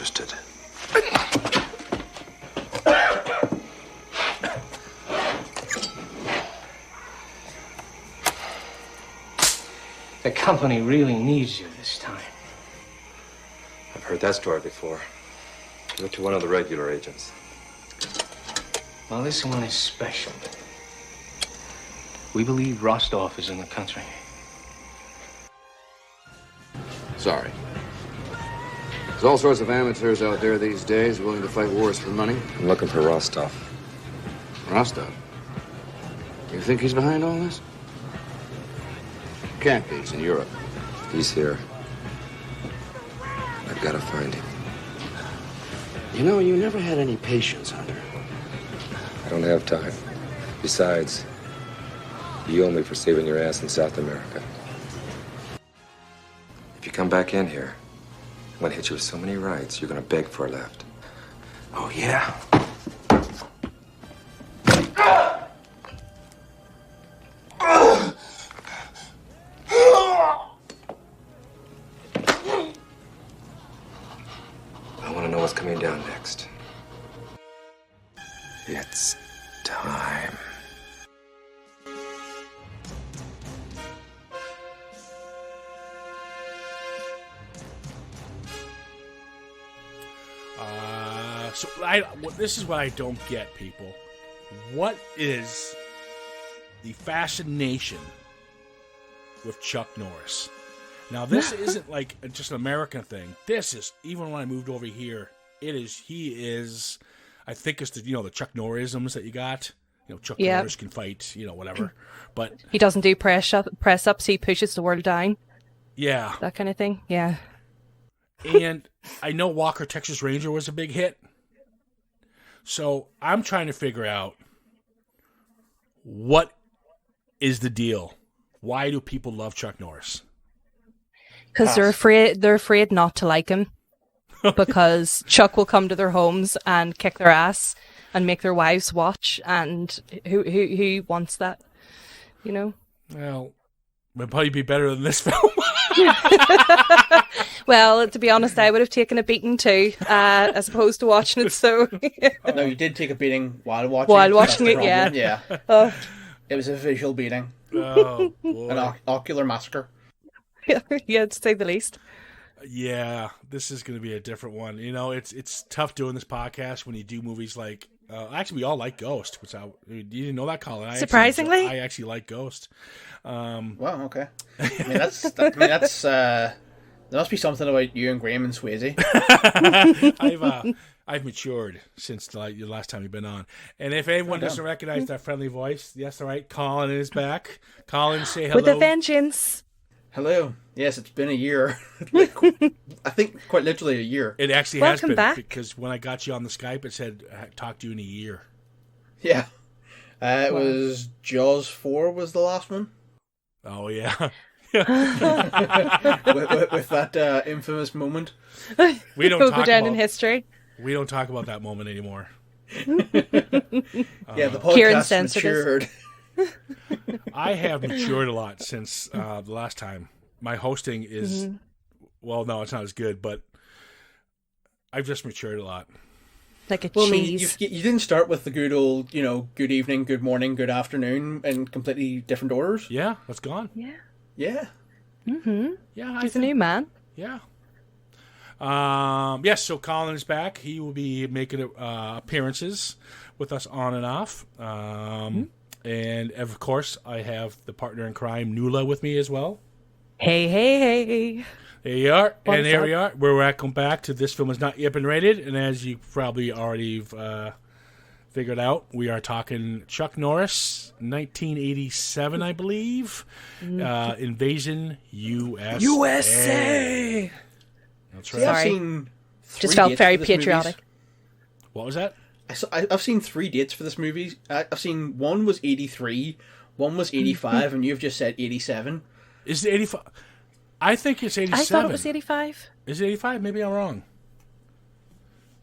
interested. The company really needs you this time. I've heard that story before. But you're one of the regular agents. Well, this one is special. We believe Rostov is in the country. Sorry. There's all sorts of amateurs out there these days willing to fight wars for money. I'm looking for Rostov. Rostov? You think he's behind all this? Can't be. He's in Europe. He's here. I've got to find him. You know, you never had any patience, Hunter. I don't have time. Besides, you owe me for saving your ass in South America. If you come back in here, I'm going to hit you with so many rights, you're going to beg for a left. Oh, yeah? I want to know what's coming down next. It's time. This is what I don't get, people. What is the fascination with Chuck Norris? Now, this isn't like just an American thing. This is, even when I moved over here, he is, I think it's the Chuck Norrisms that you got. Chuck Norris can fight, whatever. But he doesn't do press ups, he pushes the world down. Yeah. That kind of thing, yeah. And I know Walker, Texas Ranger was a big hit. So I'm trying to figure out what is the deal. Why do people love Chuck Norris? Because they're afraid not to like him. Because Chuck will come to their homes and kick their ass and make their wives watch. And who wants that? Well, it'd probably be better than this film. Well, to be honest, I would have taken a beating too, as opposed to watching it. So no, you did take a beating while watching. While watching it, yeah. Yeah. It was a visual beating. Oh, boy. An ocular massacre. Yeah, to say the least. Yeah, this is going to be a different one. It's tough doing this podcast when you do movies like. Actually, we all like Ghost, which you didn't know that, Colin. Surprisingly, I actually like Ghost. Well, okay. There must be something about you and Graham and Swayze. I've matured since the last time you've been on. And if anyone doesn't recognize that friendly voice, yes, all right, Colin is back. Colin, say hello. With a vengeance. Hello. Yes, it's been a year. I think quite literally a year. It actually Welcome has been back. Because when I got you on the Skype, it said talk to you in a year. Yeah. It was Jaws 4 was the last one. Oh, yeah. with that infamous moment. We don't Go talk down about, in history. We don't talk about that moment anymore. Yeah, the Kieran podcast censored matured. I have matured a lot since the last time. My hosting is, well, no, it's not as good, but I've just matured a lot. Like a Well, cheese. I mean, you didn't start with the good old, good evening, good morning, good afternoon in completely different orders. Yeah, that's gone. Yeah. Yeah. Mm-hmm. Yeah, He's a new man. Yeah. Yes, so Colin is back. He will be making appearances with us on and off. And, of course, I have the partner in crime, Nuala, with me as well. Hey. There you are. What's and there up? we are. We're welcome back to This Film Has Not Yet Been Rated. And as you probably already figured out, we are talking Chuck Norris, 1987, I believe. Invasion USA. USA! That's See, right. I've seen Just three felt dates very for this movie. patriotic. What was that? I've seen 3 dates for this movie. I've seen one was 83, one was 85, and you've just said 87. Is it 85? I think it's 87. I thought it was 85. Is it 85? Maybe I'm wrong.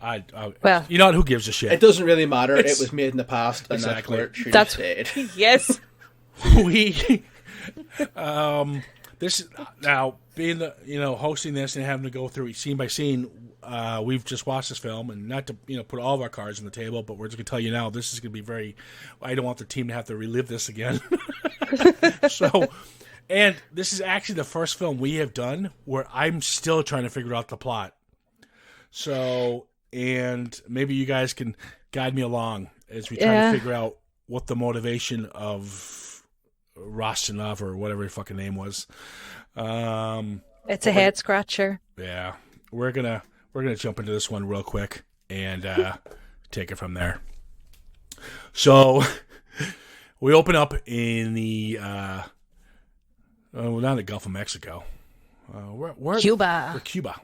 Well, you know what? Who gives a shit? It doesn't really matter. It's- It was made in the past, and Exactly. that's where it should That's- have stayed. Yes. We, this now being the hosting this and having to go through scene by scene. we've just watched this film, and not to put all of our cards on the table, but we're just going to tell you now, this is going to be very. I don't want the team to have to relive this again. So, and this is actually the first film we have done where I'm still trying to figure out the plot. So, and maybe you guys can guide me along as we try to figure out what the motivation of Rostinov or whatever his fucking name was. It's a head scratcher. Yeah, we're gonna jump into this one real quick and take it from there. So we open up in the not the Gulf of Mexico. We're Cuba,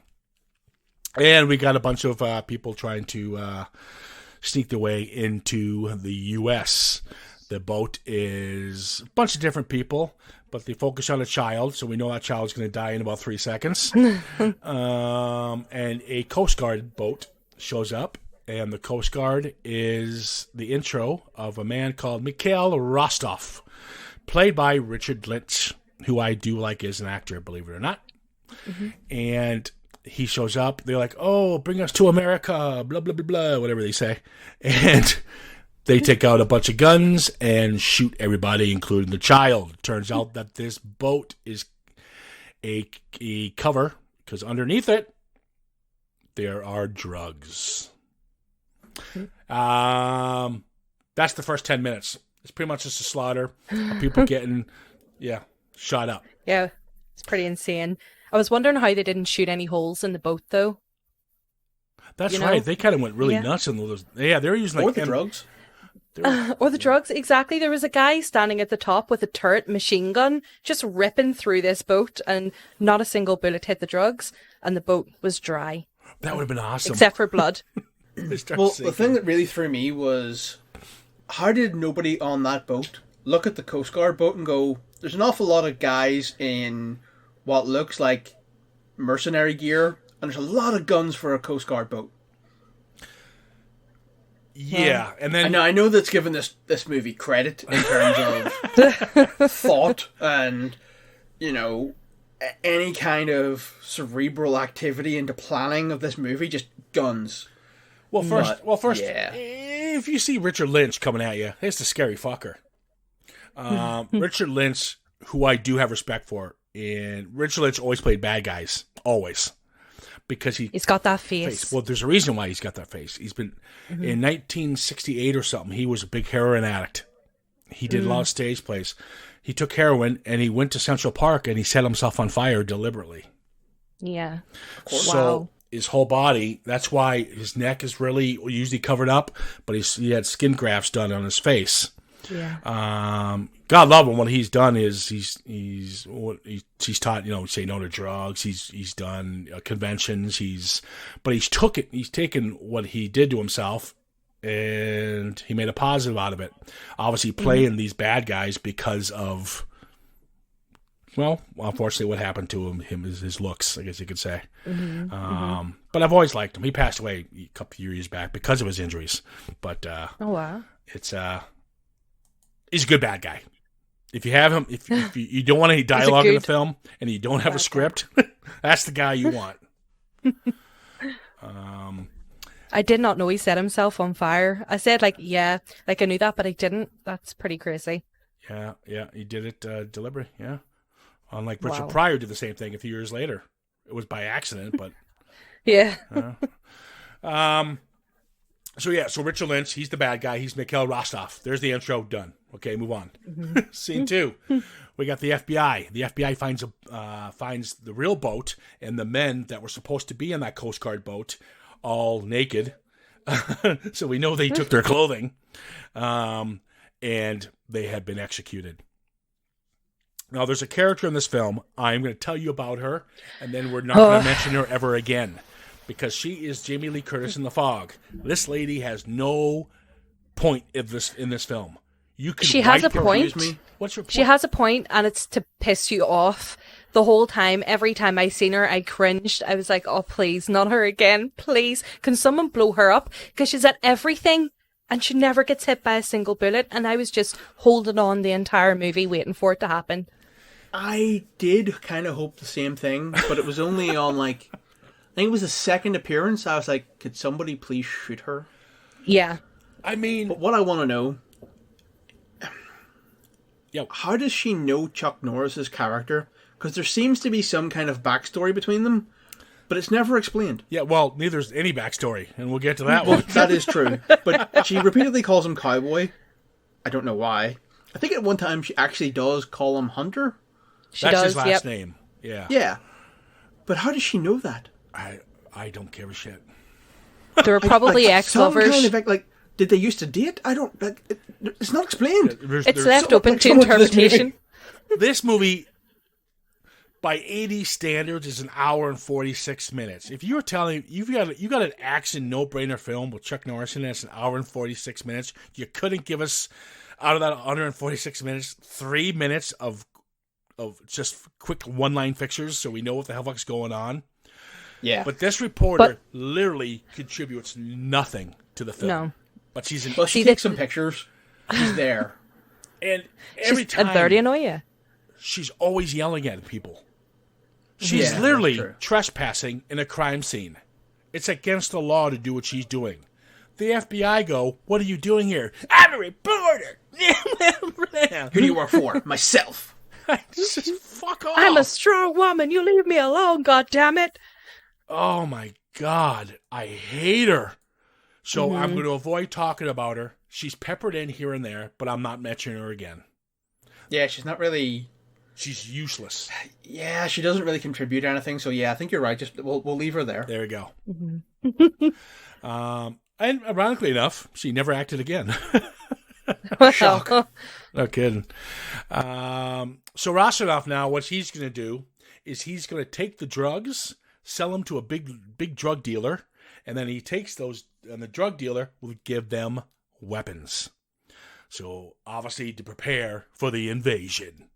and we got a bunch of people trying to sneak their way into the U.S. The boat is a bunch of different people, but they focus on a child, so we know that child is going to die in about 3 seconds. And a Coast Guard boat shows up, and the Coast Guard is the intro of a man called Mikhail Rostov, played by Richard Lynch, who I do like as an actor, believe it or not. Mm-hmm. And he shows up. They're like, "Oh, bring us to America," blah, blah, blah, blah, whatever they say. And they take out a bunch of guns and shoot everybody, including the child. It turns out that this boat is a cover, because underneath it, there are drugs. That's the first 10 minutes. It's pretty much just a slaughter of people getting, shot up. Yeah, it's pretty insane. I was wondering how they didn't shoot any holes in the boat, though. That's right. They kind of went really nuts in those. Yeah, they were using or the drugs. Or the drugs, exactly. There was a guy standing at the top with a turret machine gun just ripping through this boat, and not a single bullet hit the drugs, and the boat was dry. That would have been awesome. Except for blood. Well, the thing that really threw me was, how did nobody on that boat look at the Coast Guard boat and go, there's an awful lot of guys in what looks like mercenary gear, and there's a lot of guns for a Coast Guard boat. Yeah, and then I know that's given this movie credit in terms of thought and, any kind of cerebral activity into planning of this movie, just guns. Well, first, if you see Richard Lynch coming at you, it's the scary fucker. Richard Lynch, who I do have respect for, and Richard Lynch always played bad guys, always. Because he's got that face. Well, there's a reason why he's got that face. He's been in 1968 or something. He was a big heroin addict. He did a lot of stage plays. He took heroin and he went to Central Park and he set himself on fire deliberately. Yeah. So his whole body. That's why his neck is really usually covered up, but he had skin grafts done on his face. Yeah. God love him. What he's done is he's taught, say no to drugs. He's done conventions. He's taken what he did to himself and he made a positive out of it. Obviously playing these bad guys because of, well, unfortunately what happened to him is his looks, I guess you could say. But I've always liked him. He passed away a couple of years back because of his injuries. But oh wow. It's he's a good bad guy. If you have him, if you don't want any dialogue in the film and you don't have a script, that's the guy you want. I did not know he set himself on fire. I said I knew that, but I didn't. That's pretty crazy. Yeah, he did it deliberately. Yeah, unlike Richard Pryor did the same thing a few years later. It was by accident, but yeah. So Richard Lynch, he's the bad guy. He's Mikhail Rostov. There's the intro done. Okay, move on. Scene 2. We got the FBI. The FBI finds the real boat and the men that were supposed to be in that Coast Guard boat all naked. So we know they took their clothing. And they had been executed. Now, there's a character in this film. I'm going to tell you about her, and then we're not going to mention her ever again. Because she is Jamie Lee Curtis in The Fog. This lady has no point in this film. She has a point. What's your point? She has a point, and it's to piss you off. The whole time, every time I seen her, I cringed. I was like, oh, please, not her again. Please, can someone blow her up? Because she's at everything, and she never gets hit by a single bullet. And I was just holding on the entire movie, waiting for it to happen. I did kind of hope the same thing, but it was only on, think it was the second appearance. I was like, could somebody please shoot her? Yeah. I mean, But what I want to know, yeah, how does she know Chuck Norris's character? Because there seems to be some kind of backstory between them, but it's never explained. yeah. Well, neither's any backstory, and we'll get to that one. That is true. But she repeatedly calls him Cowboy. I don't know why. I think at one time she actually does call him Hunter. She That's does, his last yep. name. Yeah. Yeah. But how does she know that? I don't give a shit. They were probably Like, ex-lovers. Some kind of, like, did they used to date? I don't... Like, it's not explained. It's left open to someone to this interpretation. This movie, by 80 standards, is an hour and 46 minutes. If you were telling you got an action no-brainer film with Chuck Norris in it, it's an hour and 46 minutes. You couldn't give us out of that 146 minutes 3 minutes of just quick one-line fixtures, so we know what the hell fuck's going on. Yeah. But this reporter literally contributes nothing to the film. No. But she's in, Well, she takes some pictures. She's there. and every And time there to annoy you. she's always yelling at people. She's Yeah, literally that's true. trespassing in a crime scene. It's against the law to do what she's doing. The FBI go, "What are you doing here?" "I'm a reporter." Who do you work for? Myself. Just fuck off. I'm a strong woman. You leave me alone, goddammit. Oh my God, I hate her. So I'm going to avoid talking about her. She's peppered in here and there, but I'm not mentioning her again. Yeah, she's not really... She's useless. Yeah, she doesn't really contribute anything, so yeah, I think you're right. Just we'll leave her there. There we go. And ironically enough, she never acted again. Shock. No kidding. So Rosanoff now, what he's going to do is he's going to take the drugs, sell them to a big drug dealer, and then he takes those, and the drug dealer will give them weapons. So obviously to prepare for the invasion.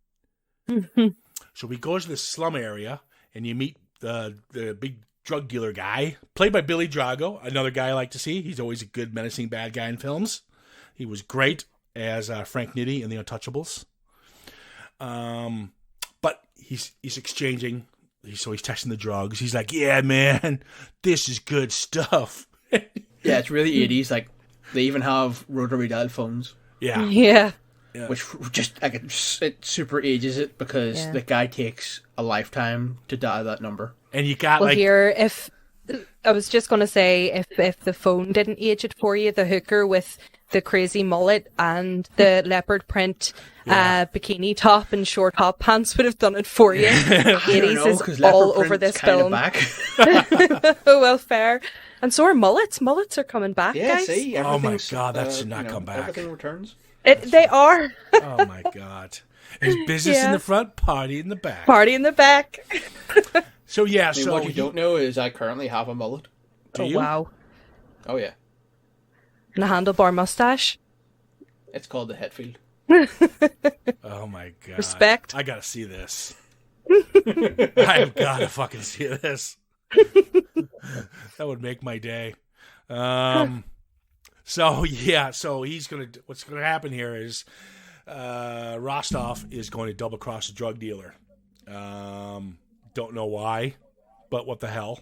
So he goes to the slum area, and you meet the big drug dealer guy, played by Billy Drago, another guy I like to see. He's always a good menacing bad guy in films. He was great as Frank Nitti in The Untouchables. But he's exchanging, so he's testing the drugs. He's like, "Yeah, man, this is good stuff." Yeah, it's really 80s. Like, they even have rotary dial phones, Yeah. Yeah. which just, like, it super ages it because the guy takes a lifetime to dial that number. And you got Well, like, here, if I was just going to say, if the phone didn't age it for you, the hooker with the crazy mullet and the leopard print bikini top and short hot pants would have done it for you. I don't 80s know, is 'cause all leopard over this print's kinda film. back. Oh, well, fair. And so are mullets. Mullets are coming back, Yeah, guys. see, Oh my everything's, God, that should not come back. Everything returns. They are. oh my God. There's business in Yeah. the front, party in the back. Party in the back. So yeah, I mean, so what you don't know is I currently have a mullet. do Oh, you? wow. Oh yeah, And a handlebar mustache. it's called the Hetfield. Oh my God. Respect. I gotta see this. I have gotta fucking see this. That would make my day. So yeah, so what's gonna happen here is Rostov is going to double cross the drug dealer. Don't know why, but what the hell?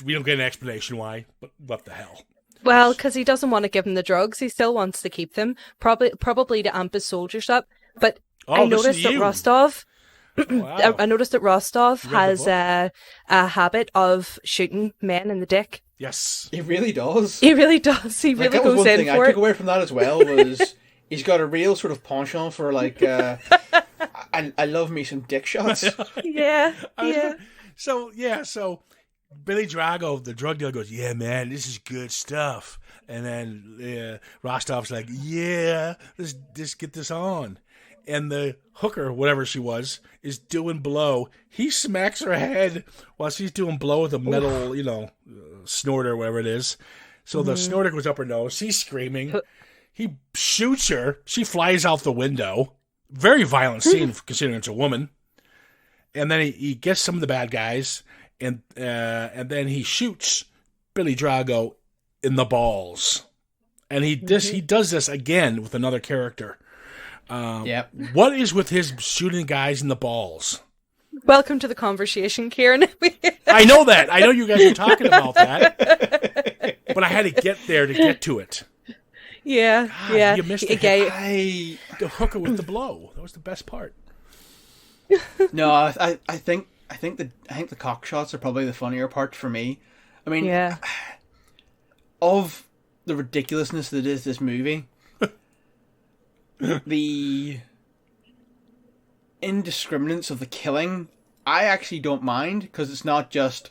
We don't get an explanation why, but what the hell? Well, because he doesn't want to give them the drugs. He still wants to keep them. Probably to amp his soldiers up. But I this is noticed that you. Rostov... Wow. I noticed that Rostov You read the has a habit of shooting men in the dick. Yes. He really does. He really does. He Like, really that was goes one in thing I for took it. away from that as well was he's got a real sort of penchant for like I love me some dick shots. Yeah, yeah. So Billy Drago, the drug dealer, goes, "Yeah, man, this is good stuff." And then Rostov's like, "Yeah, let's just get this on." And the hooker, whatever she was, is doing blow. He smacks her head while she's doing blow with a metal, snorter, whatever it is. So the snorter goes up her nose. She's screaming. He shoots her. She flies out the window. Very violent scene considering it's a woman. And then he gets some of the bad guys, and then he shoots Billy Drago in the balls. And he does this again with another character. Yep. What is with his shooting guys in the balls? Welcome to the conversation, Kieran. I know that. I know you guys were talking about that. But I had to get there to get to it. Yeah, God, yeah. You missed it. The hooker with the blow. That was the best part. No, I think the cock shots are probably the funnier part for me. I mean, Yeah. Of the ridiculousness that is this movie, the indiscriminance of the killing, I actually don't mind, because it's not just,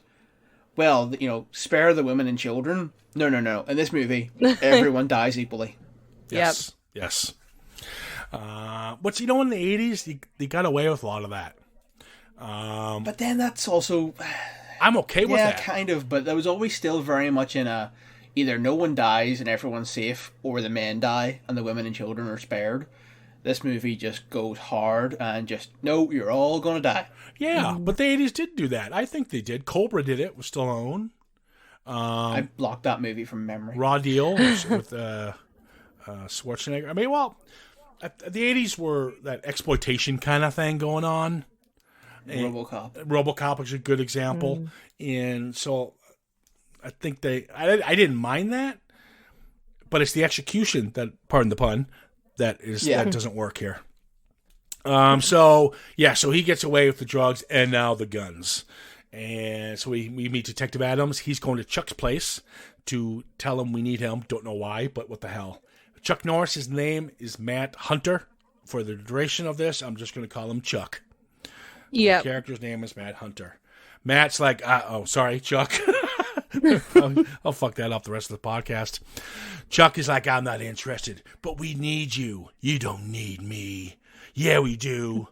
well, spare the women and children. No. In this movie, everyone dies equally. Yes. Yes. But in the 80s, they got away with a lot of that. But then that's also... I'm okay with that. Yeah, kind of, but that was always still very much in a either no one dies and everyone's safe, or the men die and the women and children are spared. This movie just goes hard and just, no, you're all going to die. Yeah, but the 80s did do that. I think they did. Cobra did it with Stallone. I blocked that movie from memory. Raw Deal with Schwarzenegger. I mean, well, the 80s were that exploitation kind of thing going on. RoboCop is a good example. And so I think I didn't mind that, but it's the execution that, pardon the pun, that doesn't work here. So he gets away with the drugs and now the guns. And so we meet Detective Adams. He's going to Chuck's place to tell him we need him. Don't know why, but what the hell. Chuck Norris's name is Matt Hunter. For the duration of this, I'm just going to call him Chuck. Yeah. The character's name is Matt Hunter. Matt's like, sorry, Chuck. I'll fuck that up the rest of the podcast. Chuck is like, I'm not interested, but we need you. You don't need me. Yeah, we do.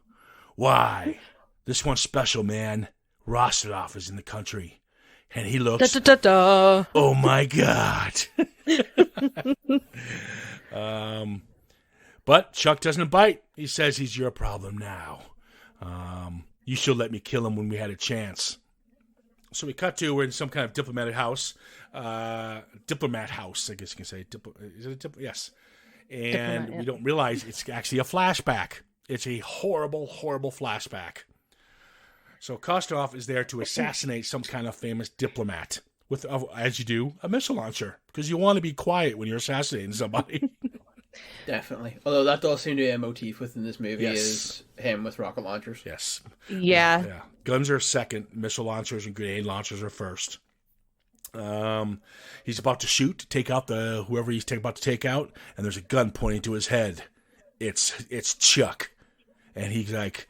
Why? This one's special, man. Rostov is in the country. And he looks... Oh, my God. But Chuck doesn't bite. He says he's your problem now. You should let me kill him when we had a chance. So we cut to, we're in some kind of diplomat house, I guess you can say. Is it yes. And we don't realize it's actually a flashback. It's a horrible, horrible flashback. So Kostov is there to assassinate some kind of famous diplomat with, as you do, a missile launcher, because you want to be quiet when you're assassinating somebody. Definitely. Although that does seem to be a motif within this movie, Yes. is him with rocket launchers. Yes. Yeah. Guns are second. Missile launchers and grenade launchers are first. He's about to shoot to take out whoever he's about to take out, and there's a gun pointing to his head. It's Chuck, and he's like,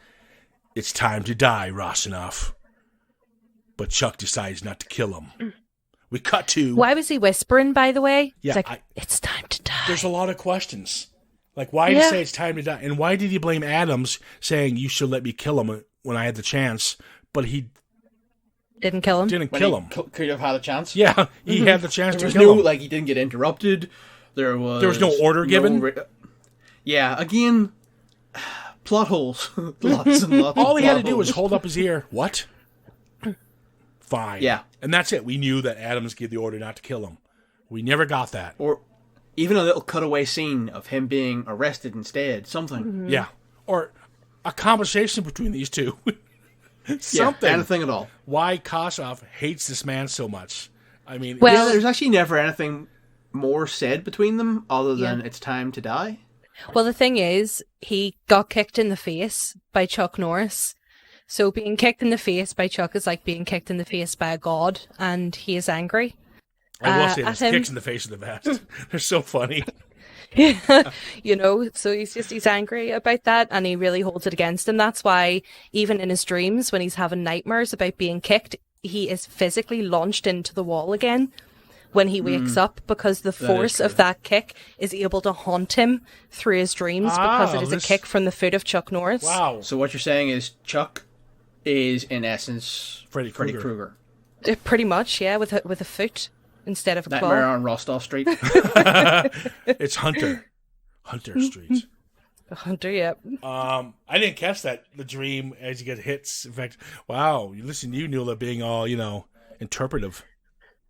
"It's time to die, Rosanov." But Chuck decides not to kill him. We cut to... Why was he whispering, by the way? Yeah, He's like, it's time to die. There's a lot of questions. Like, why did he say it's time to die? And why did he blame Adams, saying, you should let me kill him when I had the chance? But he... Didn't kill him? Didn't kill him. Could have had a chance. Yeah, he had the chance There to was kill no, him. he didn't get interrupted. There was no order given? Yeah, again, plot holes. Lots and lots All of he had to plot do was holes. hold up his ear. What? Fine. Yeah. And that's it. We knew that Adams gave the order not to kill him. We never got that. Or even a little cutaway scene of him being arrested instead. Something. Yeah. Or a conversation between these two. Something. Yeah, anything at all. Why Kossoff hates this man so much. I mean... Well, There's actually never anything more said between them other than it's time to die. Well, the thing is, he got kicked in the face by Chuck Norris. So being kicked in the face by Chuck is like being kicked in the face by a god, and he is angry. I will say at this, him. kicks in the face of the best. They're so funny. So he's angry about that, and he really holds it against him. That's why even in his dreams, when he's having nightmares about being kicked, he is physically launched into the wall again when he wakes up, because the force of that kick is able to haunt him through his dreams, because it is a kick from the foot of Chuck Norris. Wow. So what you're saying is Chuck is in essence Freddy Krueger. Pretty much, yeah, with a foot instead of a Nightmare claw. on Rostov Street. It's Hunter Street. Hunter, yeah. I didn't catch that, the dream as you get hits. In fact, wow, you knew that being all, interpretive.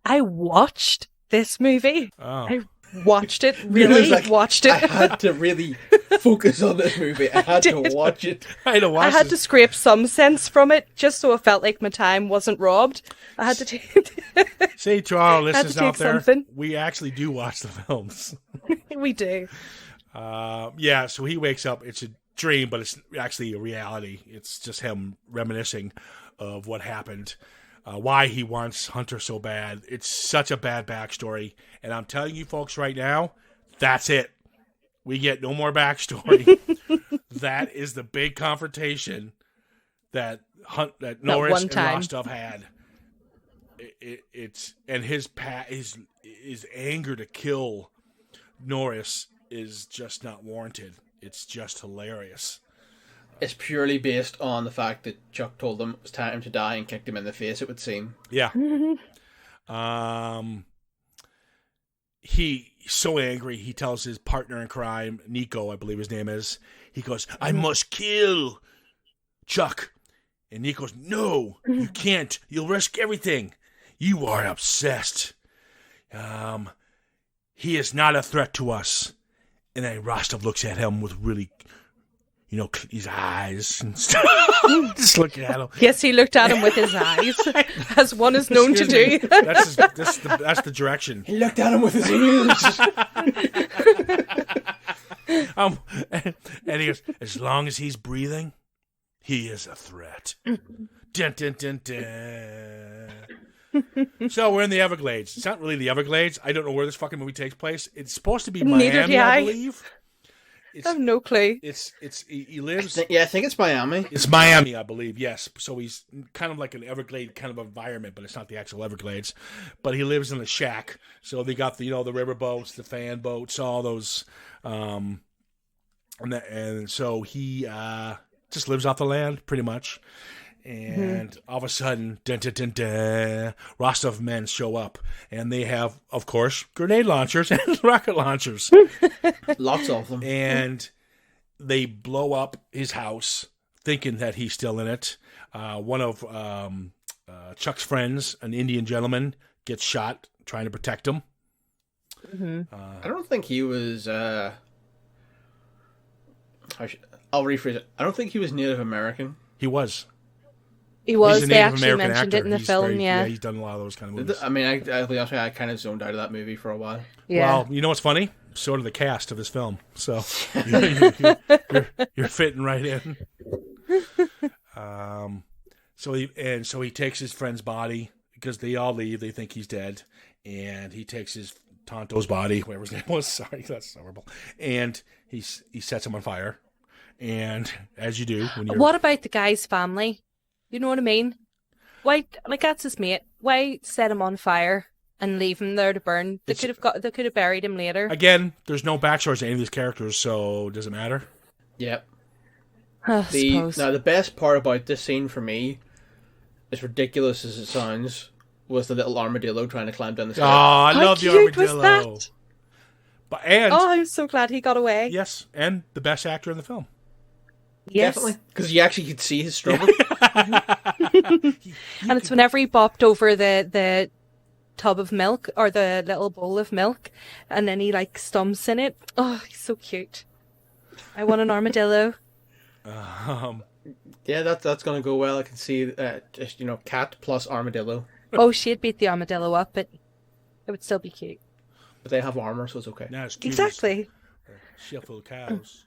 I watched this movie. Oh. I watched it, really It was like, watched it. I had to really focus on this movie. I had to watch it. I had to scrape some sense from it just so it felt like my time wasn't robbed. I had to take. See, to our listeners out there, something. we actually do watch the films. We do. Yeah, so he wakes up. It's a dream, but it's actually a reality. It's just him reminiscing of what happened, why he wants Hunter so bad. It's such a bad backstory. And I'm telling you folks right now, that's it. We get no more backstory. That is the big confrontation that Norris and Rostov had. It's and his anger to kill Norris is just not warranted. It's just hilarious. It's purely based on the fact that Chuck told him it was time to die and kicked him in the face, it would seem. Yeah. He's so angry, he tells his partner in crime, Nico, I believe his name is, he goes, I must kill Chuck. And Nico goes, no, you can't. You'll risk everything. You are obsessed. He is not a threat to us. And then Rostov looks at him with really, his eyes and stuff. Just looking at him. Yes, he looked at him with his eyes, as one is known to do. That's the direction. He looked at him with his ears. And he goes, as long as he's breathing, he is a threat. Dun, dun, dun, dun. So we're in the Everglades. It's not really the Everglades. I don't know where this fucking movie takes place. It's supposed to be Miami, I believe. I have no clue. He lives. I think it's Miami. It's Miami, I believe. Yes. So he's kind of like an Everglade kind of environment, but it's not the actual Everglades. But he lives in a shack. So they got the the river boats, the fan boats, all those, and so he just lives off the land pretty much. And all of a sudden, dun, dun, dun, dun, Rostov men show up, and they have, of course, grenade launchers and rocket launchers. Lots of them. And they blow up his house, thinking that he's still in it. One of Chuck's friends, an Indian gentleman, gets shot trying to protect him. I don't think he was... I'll rephrase it. I don't think he was Native American. He was. He was. He's a They Native actually American mentioned actor. it in the He's film, yeah. He's done a lot of those kind of movies. I mean, I kind of zoned out of that movie for a while. Yeah. Well, you know what's funny? Sort of the cast of this film. So you're fitting right in. So he takes his friend's body because they all leave. They think he's dead, and he takes his Tonto's body, whatever his name was. Sorry, that's horrible. And he sets him on fire. And as you do when you're... What about the guy's family? You know what I mean? Why, like, that's his mate. Why set him on fire and leave him there to burn? They could have buried him later. Again, there's no backstory to any of these characters, so does it matter? Yep. I suppose. Now, the best part about this scene for me, as ridiculous as it sounds, was the little armadillo trying to climb down the stairs. Oh, I How love the cute armadillo. was that? Oh, I'm so glad he got away. yes, and the best actor in the film. Yes. Definitely. Because you actually could see his struggle. And it's whenever he bopped over the tub of milk or the little bowl of milk and then he like stumps in it. Oh, he's so cute. I want an armadillo. Yeah, that's going to go well. I can see just, cat plus armadillo. Oh, she'd beat the armadillo up, but it would still be cute. But they have armor, so it's okay. Not as cute Exactly. as a shell full of cows.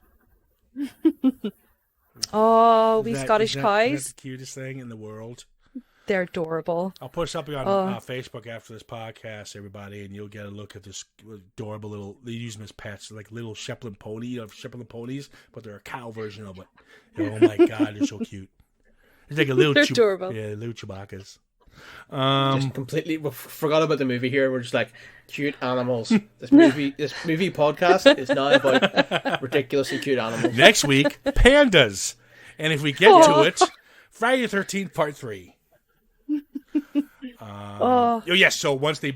Oh, we Isn't that- Scottish isn't that- isn't cows. that the cutest thing in the world. They're adorable. I'll put something on Facebook after this podcast, everybody, and you'll get a look at this adorable little. They use them as pets, like little Shetland pony of Shetland ponies, but they're a cow version of it. Oh my god, they're so cute. It's like a little. They're adorable. Yeah, little Chewbacca's. Just completely forgot about the movie here. We're just like cute animals. This movie podcast is now about ridiculously cute animals. Next week, pandas, and if we get to it, Friday the 13th, Part 3. Oh yes. So once they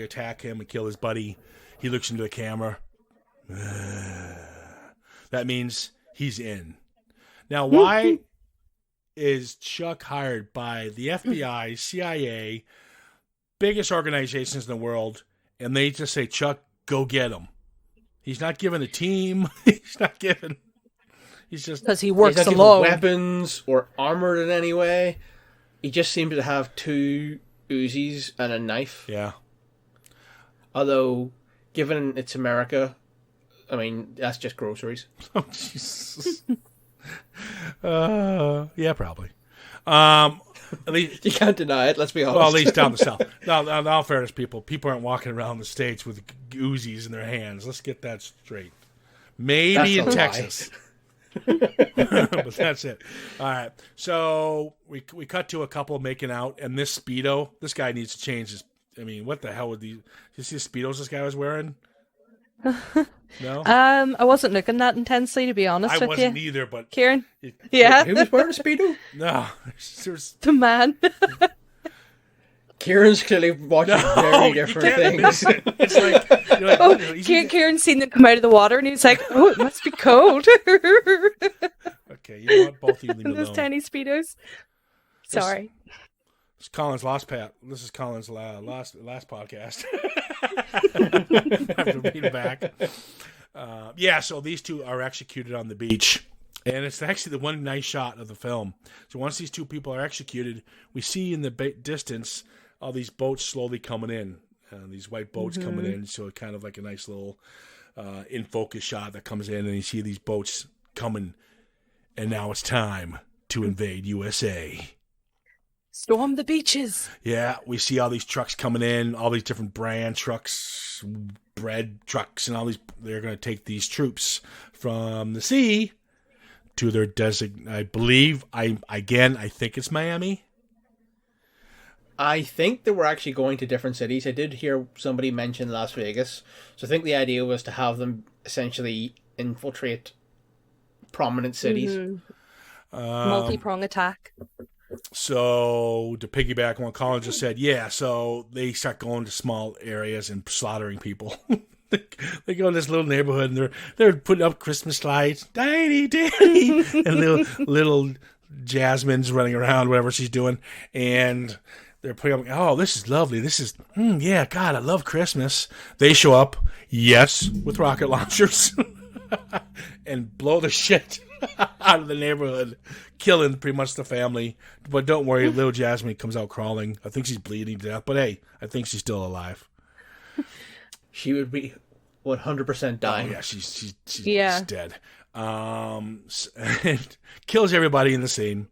attack him and kill his buddy. He looks into the camera. That means he's in. Now, why is Chuck hired by the FBI, CIA, biggest organizations in the world, and they just say, Chuck, go get him? He's not given a team. He's not given. He's just Because he He's works not given alone. weapons or armored in any way. He just seems to have 2 Uzis and a knife. yeah. Although, given it's America, I mean, that's just groceries. Oh Jesus. Yeah, probably. At least, You can't deny it, let's be honest. well, at least down the south. Now, in all fairness, people aren't walking around the states with Uzis in their hands. Let's get that straight. Maybe in That's a lie. Texas. But that's it. All right. So we cut to a couple making out, and this Speedo, this guy needs to change his. I mean, what the hell would these? You see the Speedos this guy was wearing? No, I wasn't looking that intensely, to be honest I with wasn't you. either. But Kieran? Yeah, Who was wearing a Speedo? no, there's the man. Kieran's clearly watching very different things. it's like, you're like, Oh, he's- Kieran seen them come out of the water, and he was like, "Oh, it must be cold." okay, you know what? Both of you leave me Those alone. tiny speedos. Sorry. It's Colin's last pat. This is Colin's last podcast. I have to read it back. Yeah, so these two are executed on the beach. And it's actually the one nice shot of the film. So once these 2 people are executed, we see in the distance all these boats slowly coming in. These white boats coming in. So it's kind of like a nice little in focus shot that comes in. And you see these boats coming. And now it's time to invade USA. Storm the beaches. Yeah, we see all these trucks coming in, all these different brand trucks, bread trucks, and all these. They're going to take these troops from the sea to their I believe. I think it's Miami. I think they were actually going to different cities. I did hear somebody mention Las Vegas. So I think the idea was to have them essentially infiltrate prominent cities. Multi-prong attack. So to piggyback on what Colin just said, yeah. So they start going to small areas and slaughtering people. They go in this little neighborhood and they're putting up Christmas lights, tiny, and little Jasmine's running around, whatever she's doing, and they're putting up. Oh, this is lovely. This is yeah, God, I love Christmas. They show up, yes, with rocket launchers, and blow the shit out of the neighborhood, killing pretty much the family. But don't worry, little Jasmine comes out crawling. I think she's bleeding to death, but hey, I think she's still alive. She would be 100% dying. Oh, yeah, she's Yeah. dead. Kills everybody in the scene.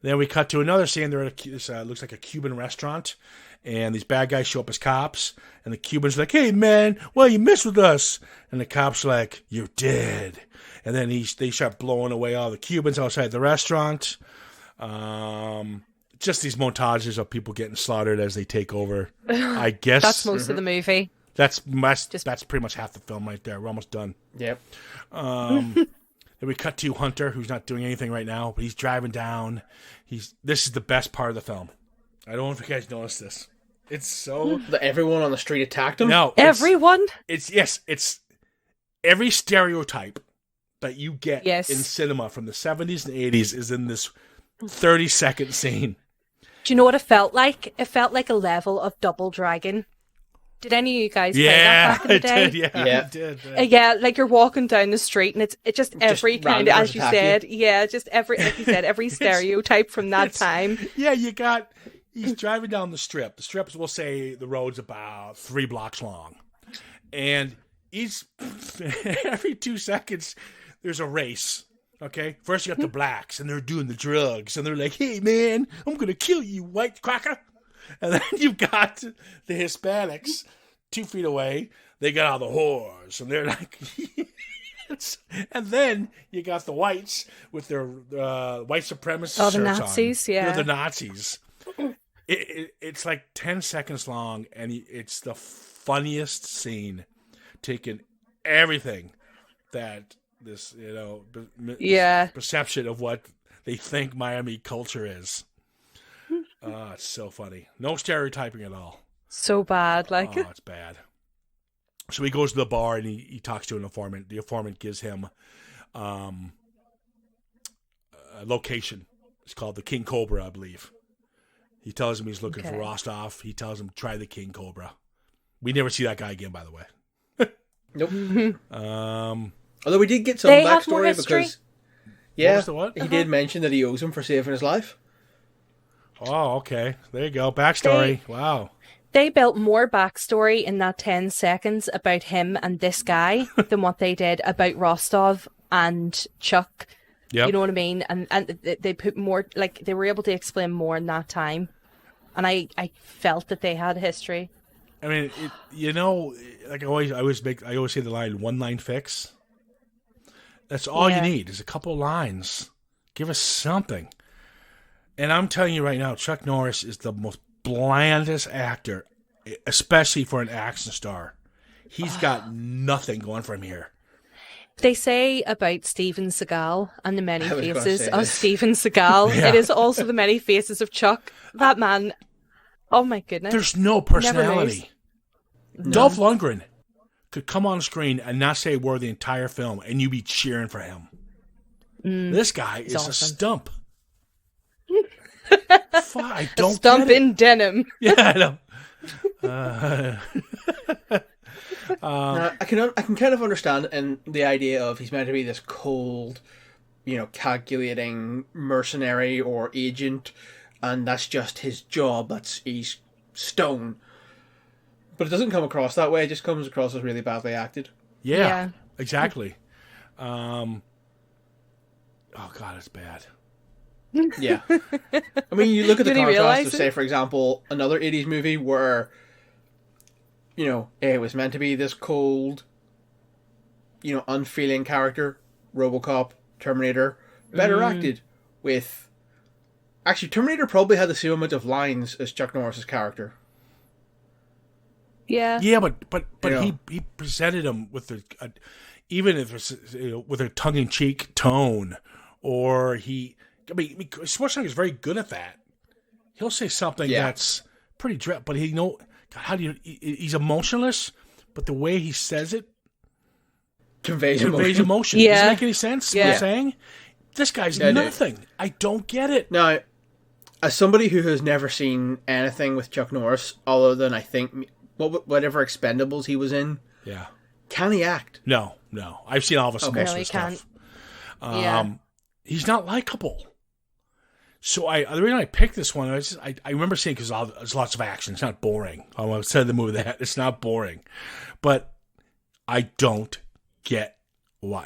Then we cut to another scene. They're at this looks like a Cuban restaurant, and these bad guys show up as cops. And the Cuban's like, "Hey man, why you mess with us?" And the cops like, "You're dead." And then they start blowing away all the Cubans outside the restaurant. Just these montages of people getting slaughtered as they take over. I guess That's most of the movie. That's pretty much half the film right there. We're almost done. Yep. Then we cut to Hunter, who's not doing anything right now, but he's driving down. This is the best part of the film. I don't know if you guys noticed this. It's so Everyone on the street attacked him? no. Everyone. It's every stereotype that you get Yes. in cinema from the 70s and 80s is in this 30-second scene. Do you know what it felt like? It felt like a level of Double Dragon. Did any of you guys play that Yeah, back in the it day? did. Yeah, Yeah. it did. Yeah, like you're walking down the street and it's just every kind of, randomers as you attack said, yeah, just every, like you said, every stereotype from that time. Yeah, he's driving down the strip. The strip, we'll say the road's about 3 blocks long. And he's, every 2 seconds, there's a race. Okay? First you got the blacks, and they're doing the drugs. And they're like, "Hey, man, I'm going to kill you, white cracker." And then you've got the Hispanics 2 feet away. They got all the whores. And they're like... And then you got the whites with their white supremacist Oh, the shirts Nazis, on. yeah. They're the Nazis. It's like 10 seconds long, and it's the funniest scene, taking everything that this, Yeah. perception of what they think Miami culture is. It's so funny. No stereotyping at all. So bad, like. Oh, it's bad. So he goes to the bar and he talks to an informant. The informant gives him a location. It's called the King Cobra, I believe. He tells him he's looking for Rostov. He tells him, try the King Cobra. We never see that guy again, by the way. Nope. Um, Although we did get some They have more backstory history? because, yeah, was the what? he did mention that he owes him for saving his life. oh, okay. There you go. Backstory. Wow. They built more backstory in that 10 seconds about him and this guy than what they did about Rostov and Chuck. Yep. You know what I mean? And they put more, like, they were able to explain more in that time. And I felt that they had history. I mean, like I always say the line, one line fix. That's all you need is a couple lines. Give us something. And I'm telling you right now, Chuck Norris is the most blandest actor, especially for an action star. He's got nothing going for him here. They say about Steven Seagal and the many I was gonna faces say of this. Steven Seagal. Yeah. It is also the many faces of Chuck. That man, oh my goodness. There's no personality. Dolph Lundgren could come on screen and not say a word the entire film, and you'd be cheering for him. This guy is awesome. a stump. I don't Stump get it. in denim. Yeah, I know. Now, I can kind of understand and the idea of he's meant to be this cold, calculating mercenary or agent, and that's just his job. He's stone. But it doesn't come across that way. It just comes across as really badly acted. Yeah. Exactly. Oh God, it's bad. Yeah. I mean, you look at the Did he contrast realise of, it? say, for example, another 80s movie where, it was meant to be this cold, unfeeling character, RoboCop, Terminator, better acted with... Actually, Terminator probably had the same amount of lines as Chuck Norris's character. Yeah. Yeah, but Yeah. he presented him with even if it's with a tongue in cheek tone, or Schwarzenegger is very good at that. He'll say something that's pretty direct, but God, how do you? He's emotionless, but the way he says it Conveys conveys emotion. emotion. Yeah. Does it make any sense? Yeah. What I'm saying? This guy's Yeah, I do. nothing. I don't get it. Now, as somebody who has never seen anything with Chuck Norris, other than I think whatever Expendables he was in, Yeah. can he act? No. I've seen all of his Okay. most No, of he his stuff. Yeah. He's not likable. So the reason I picked this one, I remember seeing because there's lots of action. It's not boring. I said the movie that it's not boring, but I don't get why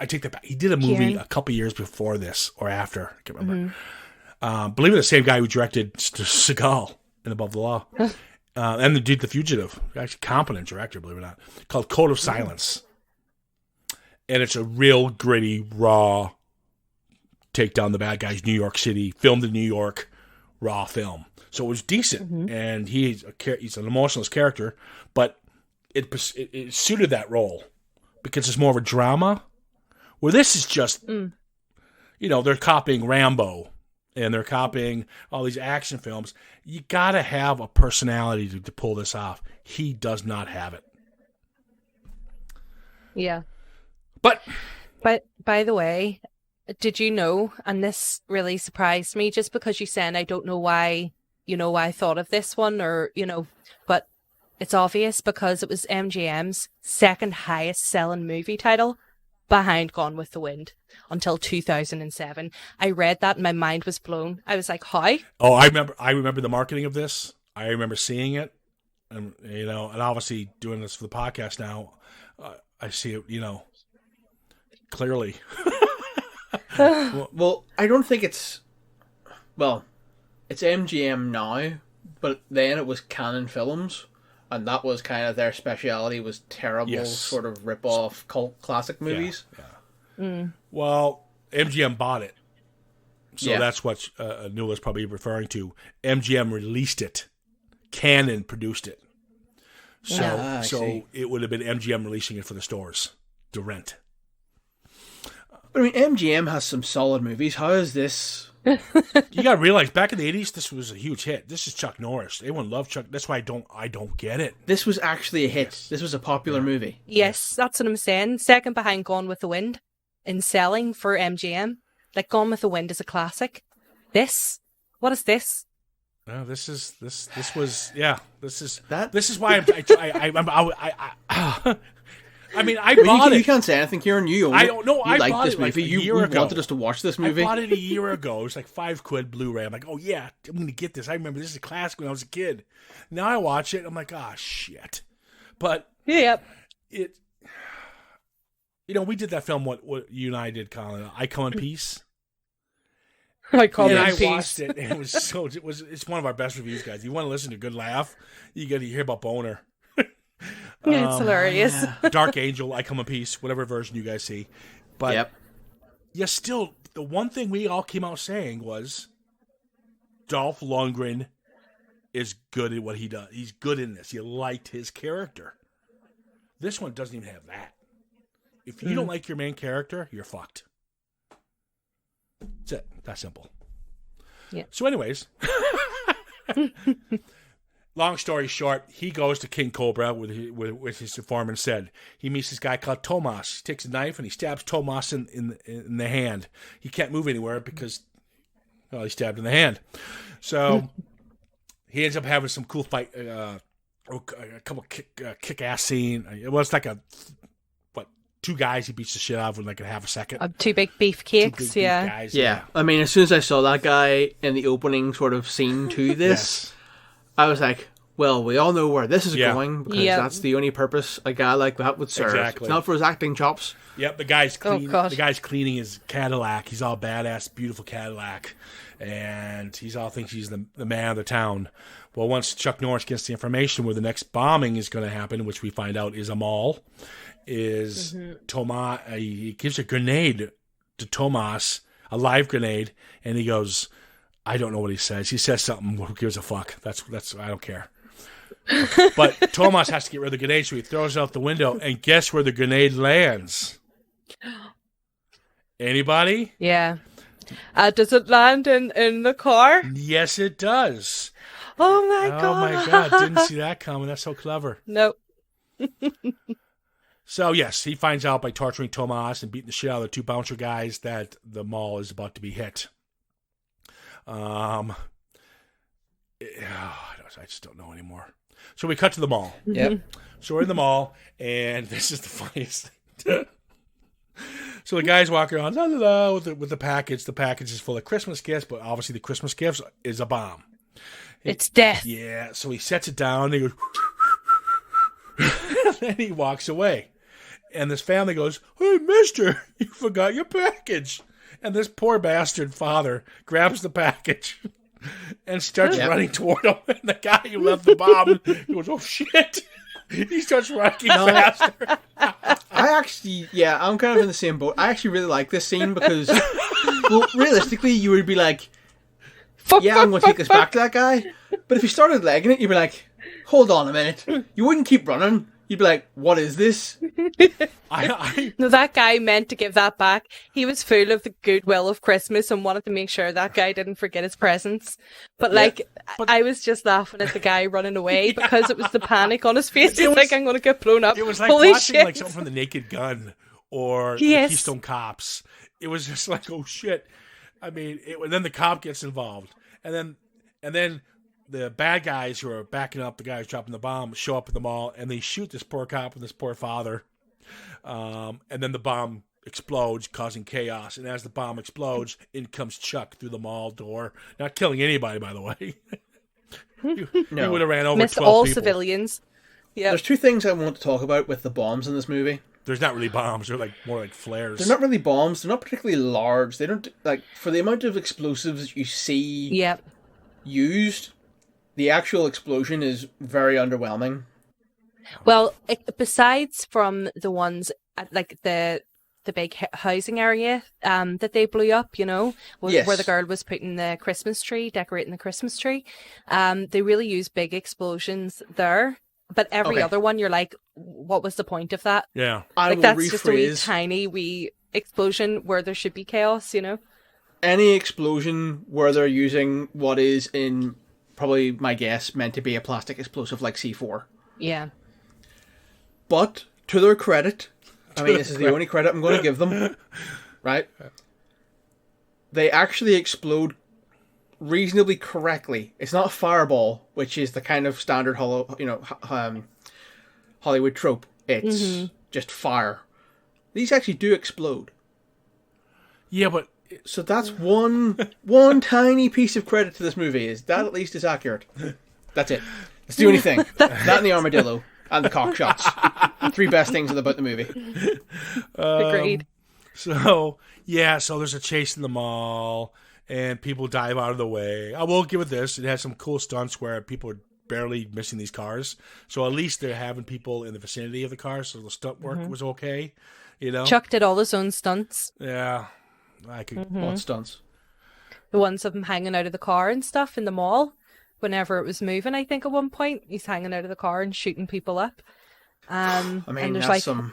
I take that back. He did a movie Kieran. a couple years before this or after. I can't remember. Believe it, the same guy who directed Seagal in Above the Law, and did The Fugitive. Actually, competent director, believe it or not. Called Code of Silence, and it's a real gritty, raw take down the bad guys, New York City, filmed in New York, raw film. So it was decent, and he's an emotionless character, but it suited that role because it's more of a drama. Where this is just, they're copying Rambo, and they're copying all these action films. You got to have a personality to pull this off. He does not have it. Yeah. But by the way, did you know, and this really surprised me, just because you said, I don't know why, why I thought of this one, or, but it's obvious because it was MGM's second highest selling movie title behind Gone with the Wind until 2007. I read that and my mind was blown. I was like, how? Oh, I remember the marketing of this. I remember seeing it, and and obviously doing this for the podcast now, I see it, clearly. Well, I don't think it's MGM now, but then it was Canon Films, and that was kind of their speciality, was terrible sort of rip-off cult classic movies. Yeah. Well, MGM bought it, so Yeah. that's what Newell's probably referring to. MGM released it, Canon produced it, so I see. it would have been MGM releasing it for the stores to rent. But I mean, MGM has some solid movies. How is this? You gotta realize, back in the 80s, this was a huge hit. This is Chuck Norris. Everyone loved Chuck. That's why I don't get it. This was actually a hit. Yes. This was a popular movie. Yes, that's what I'm saying. Second behind Gone with the Wind in selling for MGM. Like, Gone with the Wind is a classic. What is this? No, this is That- why I mean, I Well, bought you it. can't say anything, Kieran. You own I it. don't know. You I like bought this it like movie. a You year ago. wanted us to watch this movie. I bought it a year ago. It was like £5 Blu-ray. I'm like, oh yeah, I'm gonna get this. I remember this is a classic when I was a kid. Now I watch it. I'm like, ah, shit. But Yep. it, we did that film. What you and I did, Colin? I Come in Peace. I call And it I peace. watched it, and it's one of our best reviews, guys. You want to listen to a good laugh? You got to hear about Boner. Yeah, it's hilarious. Dark Angel, I Come in Peace, whatever version you guys see. But Yep. yeah, still, the one thing we all came out saying was Dolph Lundgren is good at what he does. He's good in this. You liked his character. This one doesn't even have that. If you don't like your main character, you're fucked. That's it. That simple. Yeah. So anyways, long story short, he goes to King Cobra with his informant said. He meets this guy called Tomas. He takes a knife and he stabs Tomas in the hand. He can't move anywhere because, well, he stabbed in the hand. So he ends up having some cool fight, a couple kick-ass scene. Well, it's like two guys he beats the shit out of in like a half a second. Two big beef cakes, yeah. Guys, Yeah. I mean, as soon as I saw that guy in the opening sort of scene to this, I was like, well, we all know where this is going because that's the only purpose a guy like that would serve. Exactly. It's not for his acting chops. Yep, the guy's God. The guy's cleaning his Cadillac. He's all badass, beautiful Cadillac, and he's all thinks he's the man of the town. Well, once Chuck Norris gets the information where the next bombing is going to happen, which we find out is a mall, is Tomas. He gives a grenade to Tomas, a live grenade, and he goes, I don't know what he says. He says something. Who gives a fuck? That's I don't care. But Tomas has to get rid of the grenade, so he throws it out the window, and guess where the grenade lands? Anybody? Yeah. Does it land in the car? Yes, it does. Oh my Oh god. my god! Didn't see that coming. That's so clever. Nope. So yes, he finds out by torturing Tomas and beating the shit out of the two bouncer guys that the mall is about to be hit. I just don't know anymore. So we cut to the mall. Yep. So we're in the mall, and this is the funniest thing. So the guy's walking around with the package. The package is full of Christmas gifts, but obviously the Christmas gifts is a bomb. It's death. Yeah, so he sets it down, and he goes, and then he walks away. And this family goes, hey, mister, you forgot your package. And this poor bastard father grabs the package and starts running toward him. And the guy who left the bomb goes, oh, shit. He starts running faster. I'm kind of in the same boat. I actually really like this scene because, well, realistically, you would be like, I'm going to take this back to that guy. But if he started legging it, you'd be like, hold on a minute. You wouldn't keep running. You'd be like, what is this? No, that guy meant to give that back. He was full of the goodwill of Christmas and wanted to make sure that guy didn't forget his presents. But I was just laughing at the guy running away because it was the panic on his face. He's like, I'm going to get blown up. It was like Holy watching shit. like something from The Naked Gun or the Yes. Keystone Cops. It was just like, oh shit. I mean, and then the cop gets involved, and then the bad guys who are backing up the guys dropping the bomb show up at the mall, and they shoot this poor cop and this poor father. And then the bomb explodes, causing chaos. And as the bomb explodes, in comes Chuck through the mall door, not killing anybody, by the way. He would have ran over Missed 12 all people. civilians. Yeah. There's two things I want to talk about with the bombs in this movie. There's not really bombs; they're like more like flares. They're not really bombs. They're not particularly large. They don't, like, for the amount of explosives you see used, the actual explosion is very underwhelming. Well, besides from the ones at, like the big housing area that they blew up, where the girl was putting the Christmas tree, decorating the Christmas tree, they really use big explosions there. But every other one, you're like, what was the point of that? Yeah. That's just a wee tiny wee explosion where there should be chaos, Any explosion where they're using what is, in probably my guess, meant to be a plastic explosive like C4. Yeah. But, to their credit, this is the only credit I'm going to give them, right? They actually explode reasonably correctly. It's not a fireball, which is the kind of standard Hollywood trope. It's just fire. These actually do explode. Yeah, but So that's one tiny piece of credit to this movie. Is that at least is accurate? That's it. That's the only thing. That and the armadillo and the cock shots. Three best things about the movie. Agreed. So there's a chase in the mall, and people dive out of the way. I will give it this. It has some cool stunts where people are barely missing these cars. So at least they're having people in the vicinity of the car, so the stunt work was okay. You know? Chuck did all his own stunts. Yeah. I could... What stunts? The ones of him hanging out of the car and stuff in the mall. Whenever it was moving, I think at one point, he's hanging out of the car and shooting people up. I mean, and there's that's some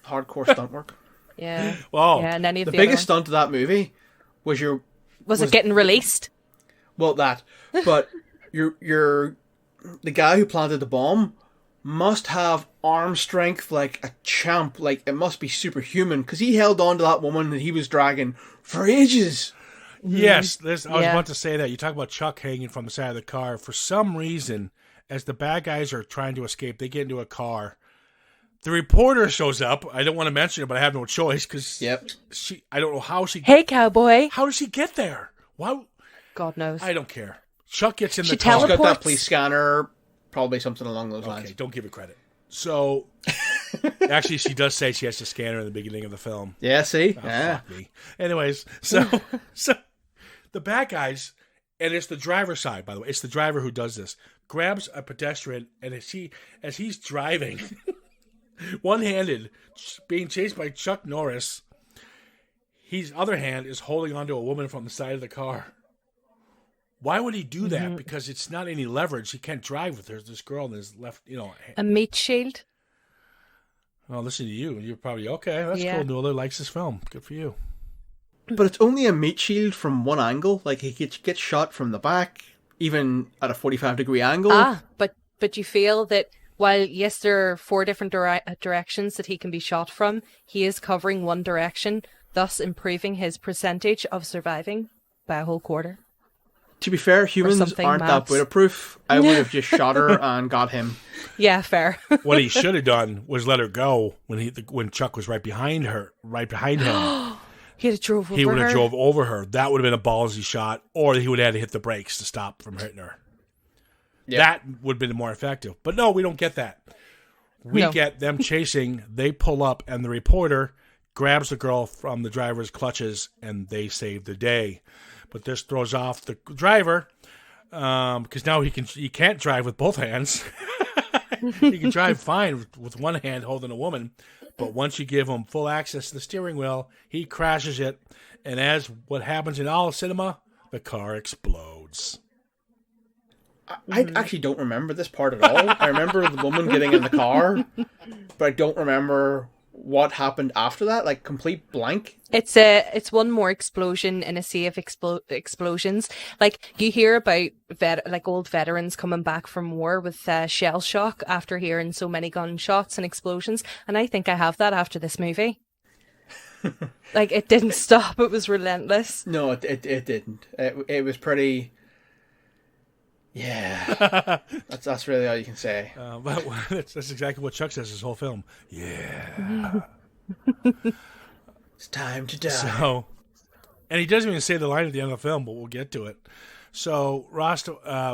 hardcore stunt work. Yeah. Well, yeah, and any of The the biggest other stunt of that movie was was it getting released? Well, that. But the guy who planted the bomb must have arm strength like a champ. Like, it must be superhuman, because he held on to that woman that he was dragging for ages. Yes, I was about to say that. You talk about Chuck hanging from the side of the car. For some reason, as the bad guys are trying to escape, they get into a car. The reporter shows up. I don't want to mention it, but I have no choice because I don't know how she... Hey, cowboy. How does she get there? Why? God knows. I don't care. Chuck gets in the car. She's got that teleports. police scanner, probably something along those lines. Okay, don't give her credit. So, actually, she does say she has to scan her in the beginning of the film. Yeah, see? Oh, yeah. fuck me. Anyways, so the bad guys, and it's the driver's side, by the way. It's the driver who does this. Grabs a pedestrian, and as he's driving, one-handed, being chased by Chuck Norris, his other hand is holding onto a woman from the side of the car. Why would he do that? Because it's not any leverage. He can't drive with her. This girl in his left, A meat shield. Well, listen to you. You're probably, okay, that's cool. Nola likes this film. Good for you. But it's only a meat shield from one angle. Like, he gets shot from the back, even at a 45-degree angle. But you feel that while, yes, there are 4 different directions that he can be shot from, he is covering one direction, thus improving his percentage of surviving by a whole quarter. To be fair, humans aren't that bulletproof. I would have just shot her and got him. Yeah, fair. What he should have done was let her go when Chuck was right behind him. He would have drove over her. He would have drove over her. That would have been a ballsy shot, or he would have had to hit the brakes to stop from hitting her. Yep. That would have been more effective. But no, we don't get that. We get them chasing. They pull up, and the reporter grabs the girl from the driver's clutches, and they save the day. But this throws off the driver because now he can't drive with both hands. He can drive fine with one hand holding a woman, but once you give him full access to the steering wheel, he crashes it, and as what happens in all cinema, the car explodes. I actually don't remember this part at all. I remember the woman getting in the car, but I don't remember what happened after that. Like, complete blank. It's one more explosion in a sea of explosions. Like, you hear about old veterans coming back from war with shell shock after hearing so many gunshots and explosions, and I think I have that after this movie. Like, it didn't stop. It was relentless. No, it didn't. It was pretty... Yeah. That's really all you can say. But that's exactly what Chuck says his whole film. Yeah. It's time to die. So, and he doesn't even say the line at the end of the film, but we'll get to it. So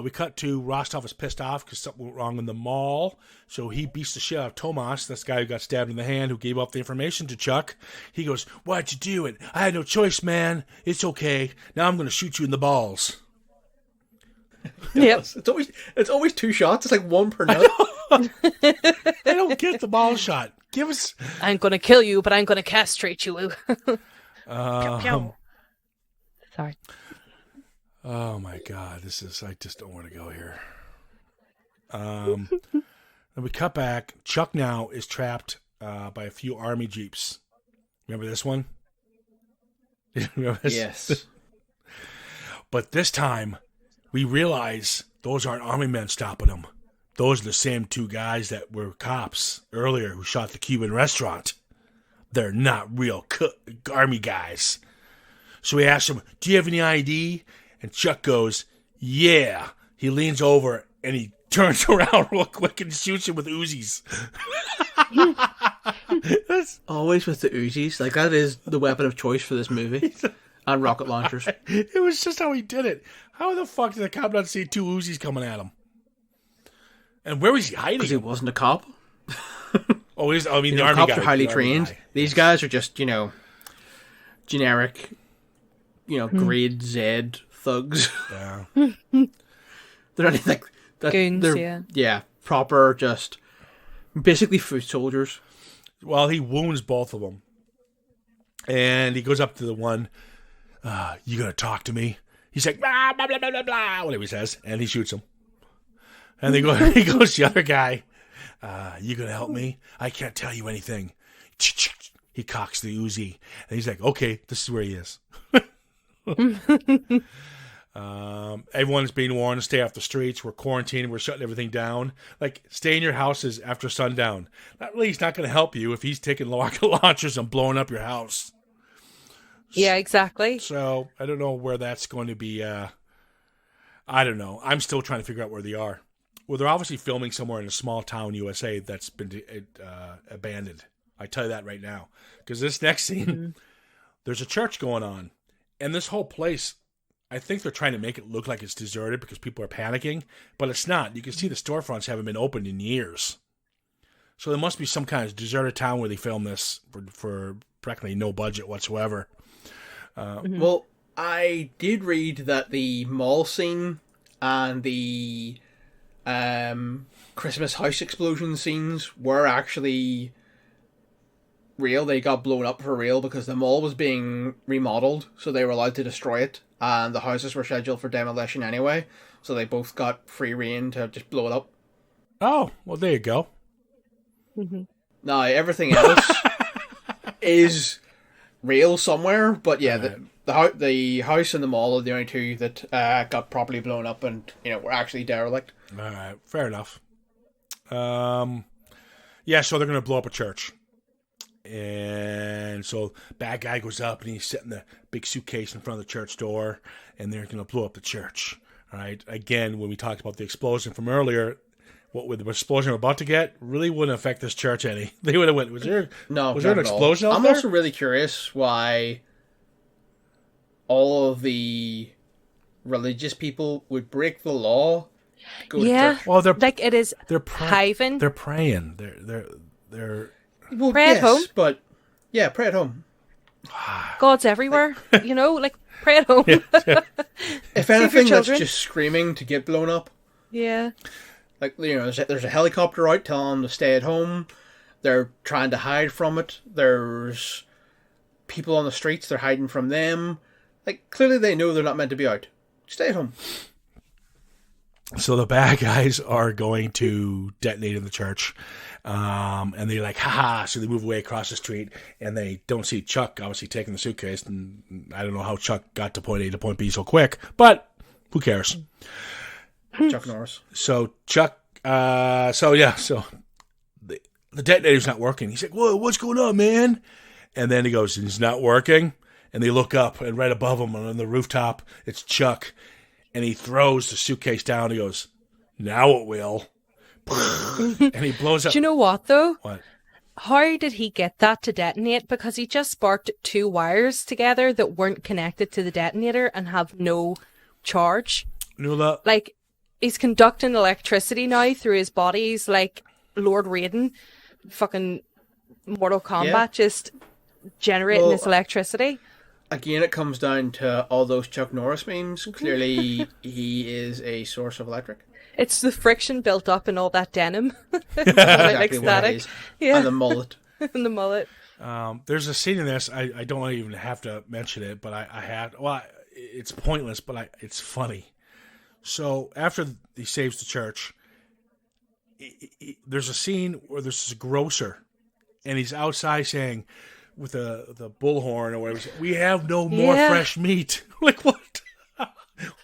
we cut to Rostov is pissed off because something went wrong in the mall. So he beats the shit out of Tomas, this guy who got stabbed in the hand, who gave up the information to Chuck. He goes, "Why'd you do it? I had no choice, man. It's okay. Now I'm going to shoot you in the balls." Yep. It's always 2 shots. It's like 1 per note. I don't get the ball shot. Give us. I'm going to kill you, but I'm going to castrate you. Sorry. Oh my God, I just don't want to go here. And we cut back. Chuck now is trapped by a few army jeeps. Remember this one? Remember this? Yes. But this time, we realize those aren't army men stopping them. Those are the same 2 guys that were cops earlier who shot the Cuban restaurant. They're not real army guys. So we asked him, "Do you have any ID?" And Chuck goes, "Yeah." He leans over and he turns around real quick and shoots him with Uzis. Always with the Uzis. Like, that is the weapon of choice for this movie. And rocket launchers. It was just how he did it. How the fuck did the cop not see 2 Uzis coming at him? And where was he hiding? Because he wasn't a cop. Oh, I mean, the Cops army guy. are highly the army trained. guy. These guys are just, generic, grade Z thugs. Yeah. They're anything that Goons, they're, yeah. proper, just basically foot soldiers. Well, he wounds both of them. And he goes up to the one, you gonna talk to me? He's like, blah, blah, blah, blah, blah, blah, whatever he says, and he shoots him. And he goes to the other guy, you gonna help me? I can't tell you anything. He cocks the Uzi. And he's like, okay, this is where he is. Everyone's being warned to stay off the streets. We're quarantining. We're shutting everything down. Like, stay in your houses after sundown. He's not going to help you if he's taking rocket launchers and blowing up your house. Yeah, exactly. So, I don't know where that's going to be. I don't know. I'm still trying to figure out where they are. Well, they're obviously filming somewhere in a small town, USA, that's been abandoned. I tell you that right now. Because this next scene, there's a church going on. And this whole place, I think they're trying to make it look like it's deserted because people are panicking. But it's not. You can see the storefronts haven't been opened in years. So there must be some kind of deserted town where they filmed this for practically no budget whatsoever. Well, I did read that the mall scene and the Christmas house explosion scenes were actually real. They got blown up for real because the mall was being remodeled, so they were allowed to destroy it, and the houses were scheduled for demolition anyway, so they both got free rein to just blow it up. Oh, well, there you go. Now, everything else is real somewhere, but yeah, the house and the mall are the only two that got properly blown up and, were actually derelict. All right, fair enough. Yeah, so they're going to blow up a church. And so bad guy goes up and he's setting the big suitcase in front of the church door, and they're going to blow up the church. All right. Again, when we talked about the explosion from earlier, what with the explosion we're about to get really wouldn't affect this church any. They would have went. Was there an explosion? I'm also really curious why all of the religious people would break the law. Go to church. Well, it is. They're private. They're praying. They're. Well, pray at home. But yeah, pray at home. God's everywhere, pray at home. If anything, that's just screaming to get blown up. Yeah. Like, there's a helicopter out telling them to stay at home. They're trying to hide from it. There's people on the streets, they're hiding from them. Like, clearly they know they're not meant to be out. Stay at home. So the bad guys are going to detonate in the church. And they're like, haha. So they move away across the street, and they don't see Chuck obviously taking the suitcase. And I don't know how Chuck got to point A to point B so quick, but who cares? Chuck Norris. So Chuck, so the detonator's not working. He's like, whoa, what's going on, man? And then he goes, it's not working. And they look up, and right above him on the rooftop, it's Chuck. And he throws the suitcase down. He goes, now it will. And he blows up. Do you know what, though? What? How did he get that to detonate? Because he just sparked 2 wires together that weren't connected to the detonator and have no charge. Nuala. Like, he's conducting electricity now through his body. He's like Lord Raiden, fucking Mortal Kombat, just generating this electricity. Again, it comes down to all those Chuck Norris memes. Clearly, he is a source of electric. It's the friction built up in all that denim. Exactly what it is. Yeah. And the mullet. And the mullet. There's a scene in this, I don't even have to mention it, but I have. Well, it's pointless, but it's funny. So after he saves the church, there's a scene where there's a grocer, and he's outside saying, with the bullhorn or whatever, we have no more fresh meat. Like, what?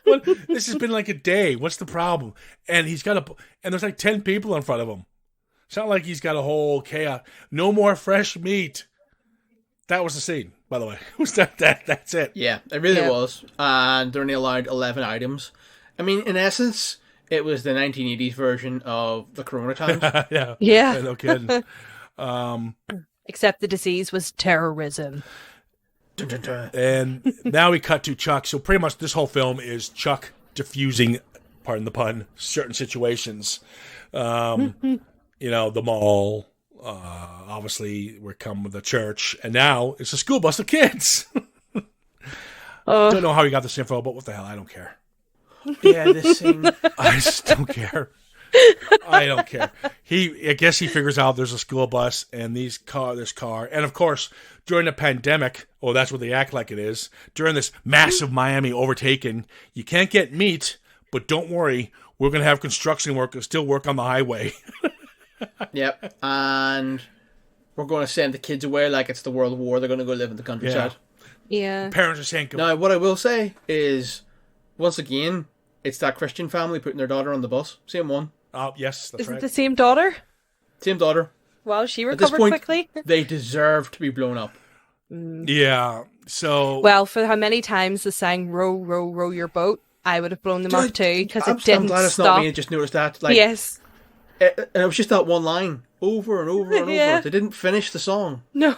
What? This has been like a day. What's the problem? And and there's like 10 people in front of him. It's not like he's got a whole chaos. No more fresh meat. That was the scene, by the way. That's it. Yeah, it really was. And they're only allowed 11 items. I mean, in essence, it was the 1980s version of the Corona times. Yeah. Yeah. No kidding. Except the disease was terrorism. Dun, dun, dun. And now we cut to Chuck. So pretty much this whole film is Chuck diffusing, pardon the pun, certain situations. The mall. Obviously, we're coming with the church. And now it's a school bus of kids. Don't know how he got this info, but what the hell? I don't care. Yeah, this scene. I just don't care. I don't care. I guess he figures out there's a school bus and this car. And of course, during the pandemic, that's what they act like it is. During this massive Miami overtaking, you can't get meat, but don't worry. We're going to have construction workers still work on the highway. Yep. And we're going to send the kids away like it's the World War. They're going to go live in the countryside. Yeah. Parents are saying, Now, what I will say is, once again, it's that Christian family putting their daughter on the bus. Same one. oh, yes, that's Is right. it the same daughter? Same daughter. Well, she At this recovered point, quickly. they deserve to be blown up. Yeah. So, Well, for how many times they sang "Row, row, row your boat," I would have blown them up too because I'm it didn't glad it's not stop. me. I just noticed that. Like, Yes. and it was just that one line over and over and Yeah. over. They didn't finish the song. No.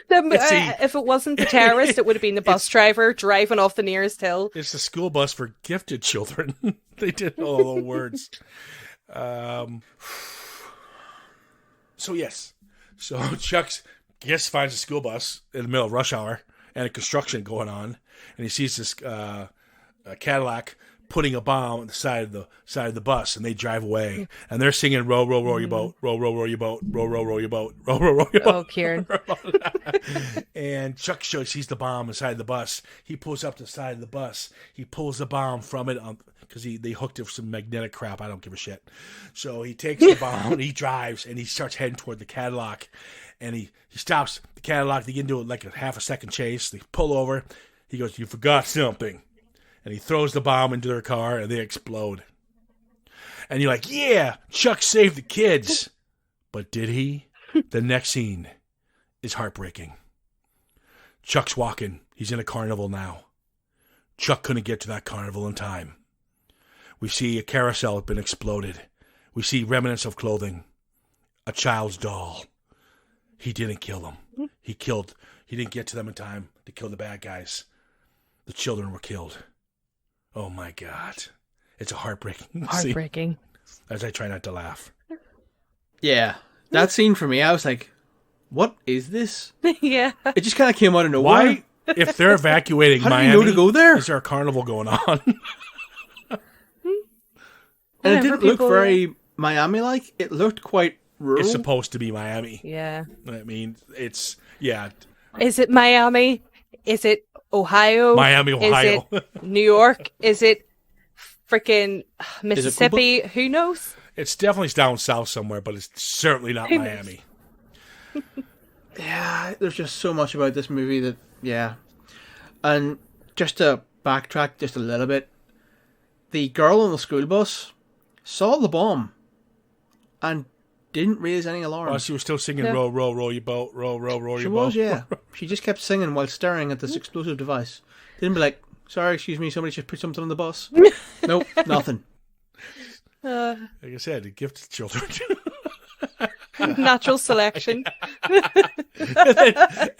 See, If it wasn't the terrorist, it would have been the bus driver driving off the nearest hill. it's the school bus for gifted children. They did all the words. So, yes. So, Chuck finds a school bus in the middle of rush hour and a construction going on. And he sees this Cadillac putting a bomb on the side of the bus, and they drive away. And they're singing, row, row, row your boat, row, row, row your boat, row, row, row your boat, row, row, row your boat. Oh, Kieran. And Chuck sees the bomb inside the bus. He pulls up to the side of the bus. He pulls the bomb from it because they hooked it with some magnetic crap. I don't give a shit. So he takes the bomb and he drives and he starts heading toward the Cadillac. And he stops the Cadillac. They get into like a half a second chase. They pull over. He goes, "You forgot something." And he throws the bomb into their car and they explode. And you're like, yeah, Chuck saved the kids. But did he? The next scene is heartbreaking. Chuck's walking. He's in a carnival now. Chuck couldn't get to that carnival in time. We see a carousel has been exploded. We see remnants of clothing. A child's doll. He didn't kill them. He didn't get to them in time to kill the bad guys. The children were killed. Oh my God. It's a heartbreaking Heartbreaking. scene. As I try not to laugh. Yeah. That scene for me, I was like, what is this? Yeah. It just kind of came out of nowhere. Why, if they're evacuating How do Miami, you know to go there? is there a carnival going on? And it Whenever didn't look people- very Miami-like. It looked quite rural. It's supposed to be Miami. Yeah. I mean, yeah. Is it Miami? Is it Ohio? Miami, Ohio. Is it New York? Is it freaking Mississippi? Who knows? It's definitely down south somewhere, but it's certainly not Who knows? Miami. Yeah, there's just so much about this movie that, yeah. And just to backtrack just a little bit, the girl on the school bus saw the bomb and didn't raise any alarm. Well, she was still singing, Yeah. row, row, row your boat, row, row, row She your boat. was, yeah. She just kept singing while staring at this explosive device. Didn't be like, sorry, excuse me, somebody just put something on the bus. Nope, nothing. Like I said, a gift to children. Natural selection.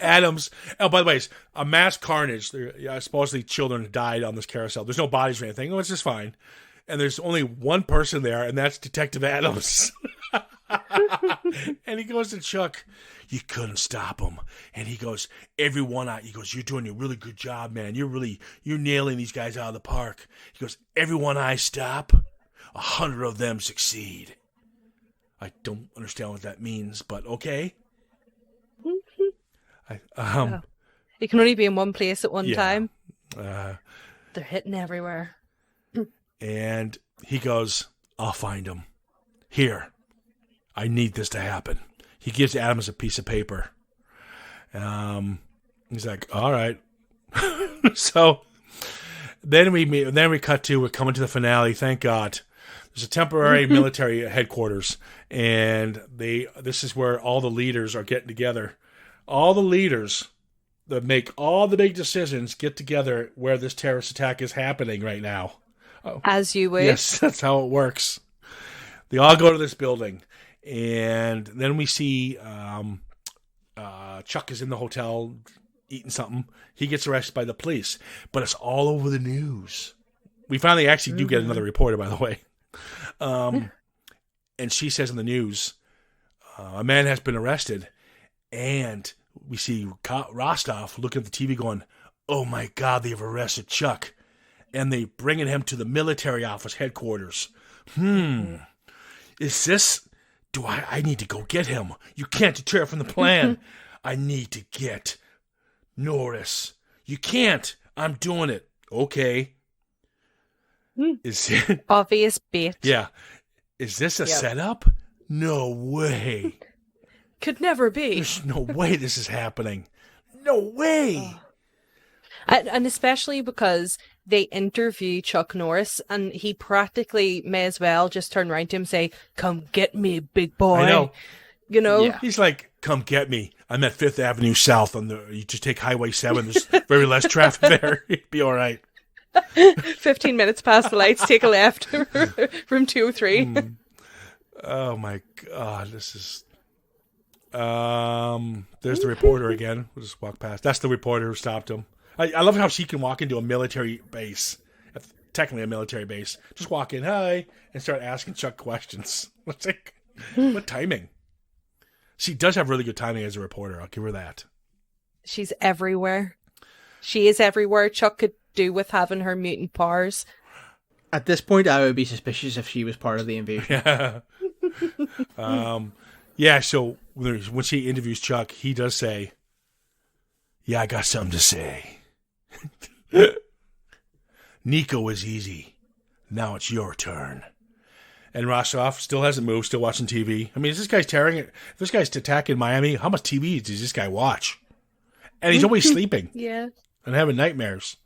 Adams. Oh, by the way, it's a mass carnage. Supposedly children died on this carousel. There's no bodies or anything. Oh, it's just fine. And there's only one person there, and that's Detective Adams. And he goes to Chuck, "You couldn't stop him." And he goes, he goes, "You're doing a really good job, man. You're nailing these guys out of the park." He goes, "Everyone I stop, 100 of them succeed." I don't understand what that means, but okay. You can only be in one place at one Yeah. time. Uh, They're hitting everywhere. and he goes, "I'll find him. Here, I need this to happen." He gives Adams a piece of paper. He's like, "All right." So then we cut to, we're coming to the finale. Thank God. There's a temporary military headquarters, and this is where all the leaders are getting together. All the leaders that make all the big decisions get together where this terrorist attack is happening right now. As you would. Yes, that's how it works. They all go to this building, And then we see Chuck is in the hotel eating something. He gets arrested by the police, but it's all over the news. We finally actually do get another reporter, by the way. And she says in the news, a man has been arrested. And we see Rostov looking at the TV going, oh my God, they've arrested Chuck. And they bringing him to the military office headquarters. Is this... I need to go get him. You can't deter from the plan. I need to get Norris. You can't. I'm doing it. Okay. Is it obvious bait? Yeah. Is this a setup? No way. Could never be. There's no way this is happening. No way. And especially because they interview Chuck Norris, and he practically may as well just turn around to him and say, come get me, big boy. I know. You know? Yeah. He's like, come get me. I'm at 5th Avenue South. You just take Highway 7. There's very less traffic there. You'd be all right. 15 minutes past the lights, take a left. Room 203. Oh, my God. This is... there's the reporter again. We'll just walk past. That's the reporter who stopped him. I love how she can walk into a military base, technically a military base, just walk in, hi, and start asking Chuck questions. It's like, what timing? She does have really good timing as a reporter. I'll give her that. She's everywhere. She is everywhere. Chuck could do with having her mutant powers. At this point, I would be suspicious if she was part of the invasion. Yeah. Yeah, so when she interviews Chuck, he does say, yeah, I got something to say. Nico is easy. Now it's your turn. And Rostov still hasn't moved, still watching TV. I mean, is this guy's tearing it? If this guy's attacking Miami, how much TV does this guy watch? And he's always sleeping. Yeah. And having nightmares.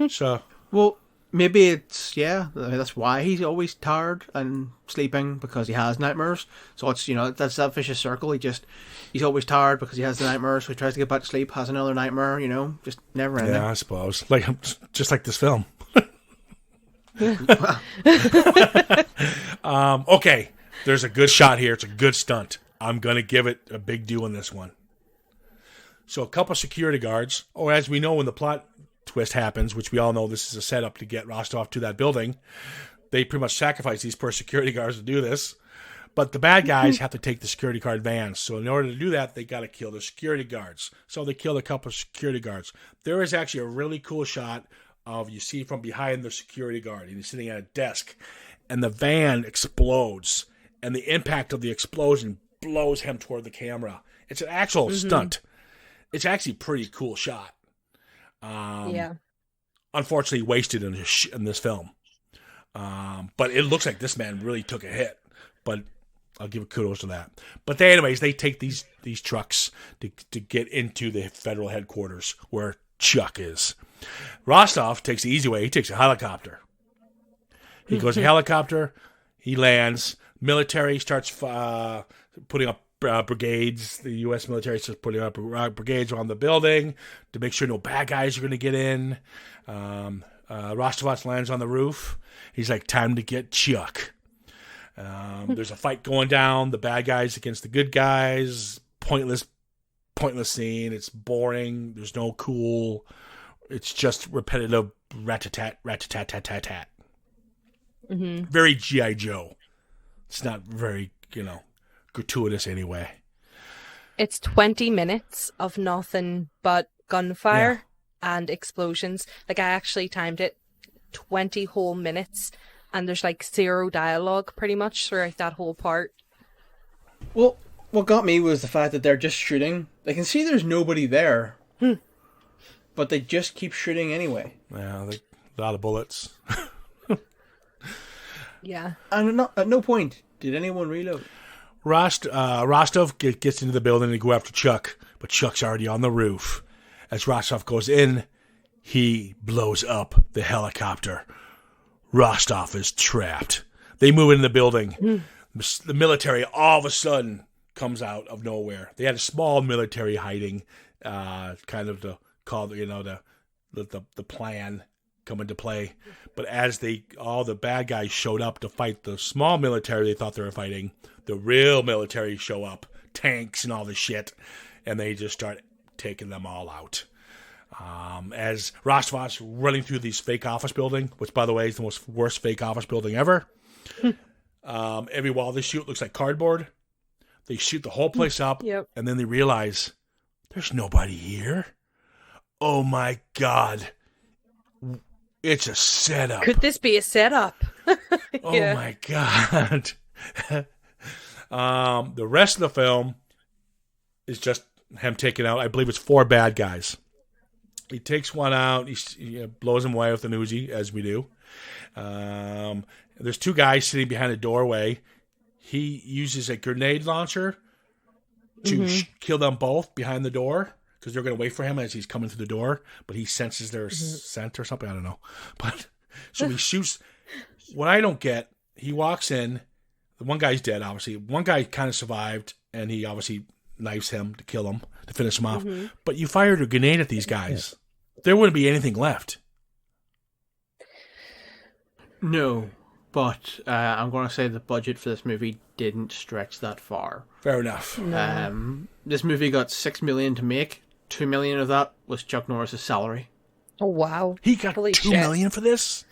So. Well, maybe it's, that's why he's always tired and sleeping, because he has nightmares. So it's, that's that vicious circle. He's always tired because he has the nightmares. So he tries to get back to sleep, has another nightmare, just never ending. Yeah, I suppose. Just like this film. Okay, there's a good shot here. It's a good stunt. I'm going to give it a big do on this one. So a couple security guards, as we know when the plot twist happens, which we all know this is a setup to get Rostov to that building, they pretty much sacrifice these poor security guards to do this. But the bad guys have to take the security guard vans. So in order to do that, they got to kill the security guards. So they killed a couple of security guards. There is actually a really cool shot of, you see from behind the security guard, and he's sitting at a desk, and the van explodes, and the impact of the explosion blows him toward the camera. It's an actual stunt. It's actually a pretty cool shot. Unfortunately wasted in this film. But it looks like this man really took a hit. But I'll give kudos to that. But anyways, they take these trucks to get into the federal headquarters where Chuck is. Rostov takes the easy way. He takes a helicopter. He goes to helicopter. He lands. Military starts putting up brigades. The U.S. military starts putting up brigades around the building to make sure no bad guys are going to get in. Rostovich lands on the roof. He's like, time to get Chuck. There's a fight going down. The bad guys against the good guys. Pointless scene. It's boring. There's no cool. It's just repetitive rat-a-tat, rat-a-tat-tat-tat-tat. Very G.I. Joe. It's not very, gratuitous anyway. It's 20 minutes of nothing but gunfire and explosions. Like, I actually timed it 20 whole minutes, and there's like zero dialogue pretty much throughout that whole part. Well, what got me was the fact that they're just shooting. They can see there's nobody there, but they just keep shooting anyway. Yeah, a lot of bullets. Yeah. And at no point did anyone reload. Rostov gets into the building to go after Chuck, but Chuck's already on the roof. As Rostov goes in, he blows up the helicopter. Rostov is trapped. They move into the building. The military all of a sudden comes out of nowhere. They had a small military hiding, kind of to call the plan. come into play. But as all the bad guys showed up to fight the small military they thought they were fighting, the real military show up, tanks and all this shit, and they just start taking them all out. As Rostov's running through these fake office building, which, by the way, is the most worst fake office building ever. Every wall they shoot looks like cardboard. They shoot the whole place up, and then they realize there's nobody here. Oh my God. It's a setup. Could this be a setup? Oh my God. The rest of the film is just him taking out, I believe it's 4 bad guys. He takes one out. He blows him away with an Uzi, as we do. There's 2 guys sitting behind a doorway. He uses a grenade launcher to kill them both behind the door because they're going to wait for him as he's coming through the door. But he senses their scent or something. I don't know. But so he shoots. What I don't get, he walks in. The one guy's dead, obviously. One guy kind of survived, and he obviously knifes him to kill him, to finish him off. But you fired a grenade at these guys. There wouldn't be anything left. No, but I'm going to say the budget for this movie didn't stretch that far. Fair enough. This movie got $6 million to make. $2 million of that was Chuck Norris's salary. Oh, wow. He got $2 million for this?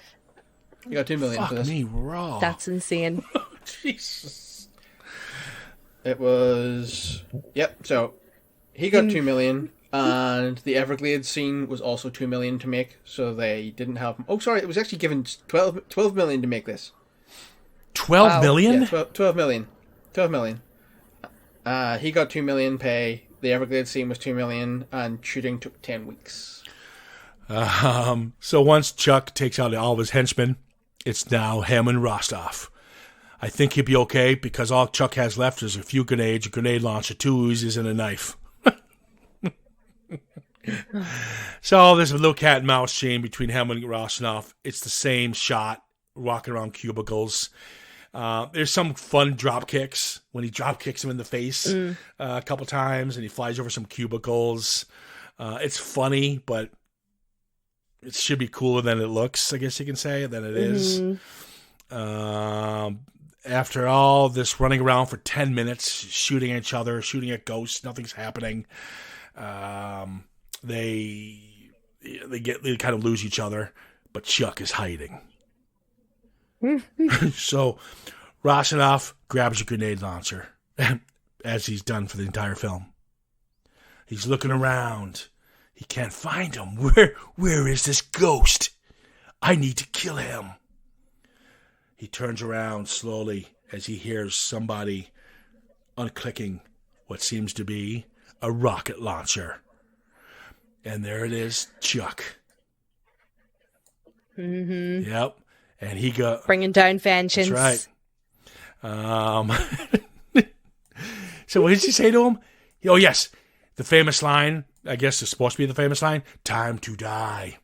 He got $2 million for this. Fuck me raw. That's insane. Jesus. It was... Yep, so he got $2 million, and the Everglades scene was also $2 million to make, so they didn't have... Oh, sorry, it was actually given $12 million to make this. 12 million? Yeah, 12 million. 12 million. He got $2 million pay. The Everglades scene was $2 million, and shooting took 10 weeks. So once Chuck takes out all of his henchmen, it's now him and Rostov. I think he'll be okay because all Chuck has left is a few grenades, a grenade launcher, 2 Uzis, and a knife. So there's a little cat and mouse scene between him and Rostov. It's the same shot, walking around cubicles. There's some fun drop kicks when he drop kicks him in the face a couple times, and he flies over some cubicles. It's funny, but it should be cooler than it looks, I guess you can say, than it is. After all this running around for 10 minutes, shooting at each other, shooting at ghosts, nothing's happening. They kind of lose each other, but Chuck is hiding. So Rosanoff grabs a grenade launcher, as he's done for the entire film. He's looking around. He can't find him. Where is this ghost? I need to kill him. He turns around slowly as he hears somebody unclicking what seems to be a rocket launcher. And there it is, Chuck. Yep. And he got... Bringing down vengeance. That's right. So what did she say to him? Oh, yes. The famous line, I guess it's supposed to be the famous line, time to die.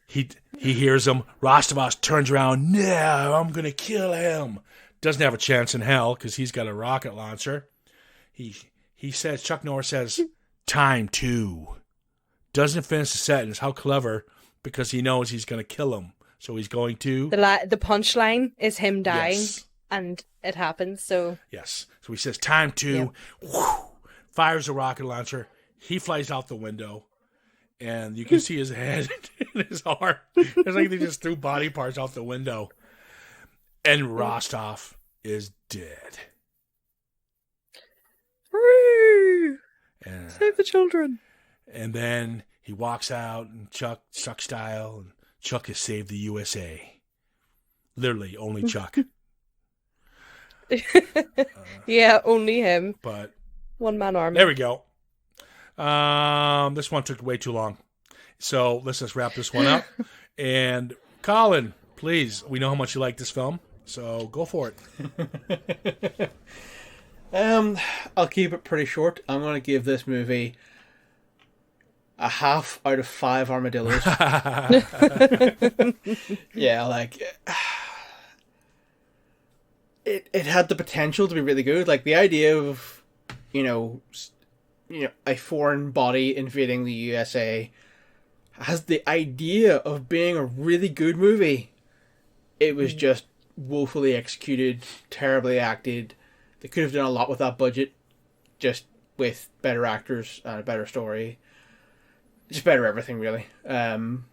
He hears him. Rostovos turns around. No, I'm going to kill him. Doesn't have a chance in hell because he's got a rocket launcher. He says, Chuck Norris says, time to. Doesn't finish the sentence. How clever, because he knows he's going to kill him. So he's going to... The punchline is him dying, yes. And it happens, so... Yes. So he says, time to... Whoo, fires a rocket launcher. He flies out the window. And you can see his head and his arm. It's like they just threw body parts out the window. And Rostov is dead. And, save the children. And then he walks out, and Chuck style, and Chuck has saved the USA. Literally, only Chuck. Yeah, only him. But one-man army. There we go. This one took way too long. So let's just wrap this one up. And Colin, please, we know how much you like this film, so go for it. I'll keep it pretty short. I'm going to give this movie a 0.5 out of 5 armadillos. Yeah, like it had the potential to be really good. Like the idea of, a foreign body invading the USA has the idea of being a really good movie. It was just woefully executed, terribly acted. They could have done a lot with that budget, just with better actors and a better story. Just better everything, really. Don't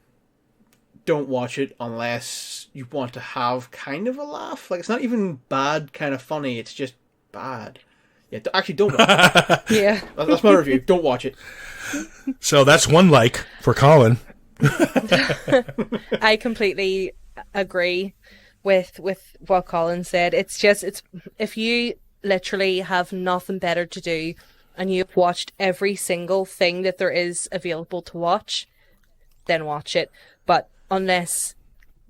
watch it unless you want to have kind of a laugh. Like, it's not even bad, kind of funny. It's just bad. Yeah, actually, don't watch it. Yeah. That's my review. Don't watch it. So that's one like for Colin. I completely agree with what Colin said. It's if you literally have nothing better to do and you've watched every single thing that there is available to watch, then watch it. But unless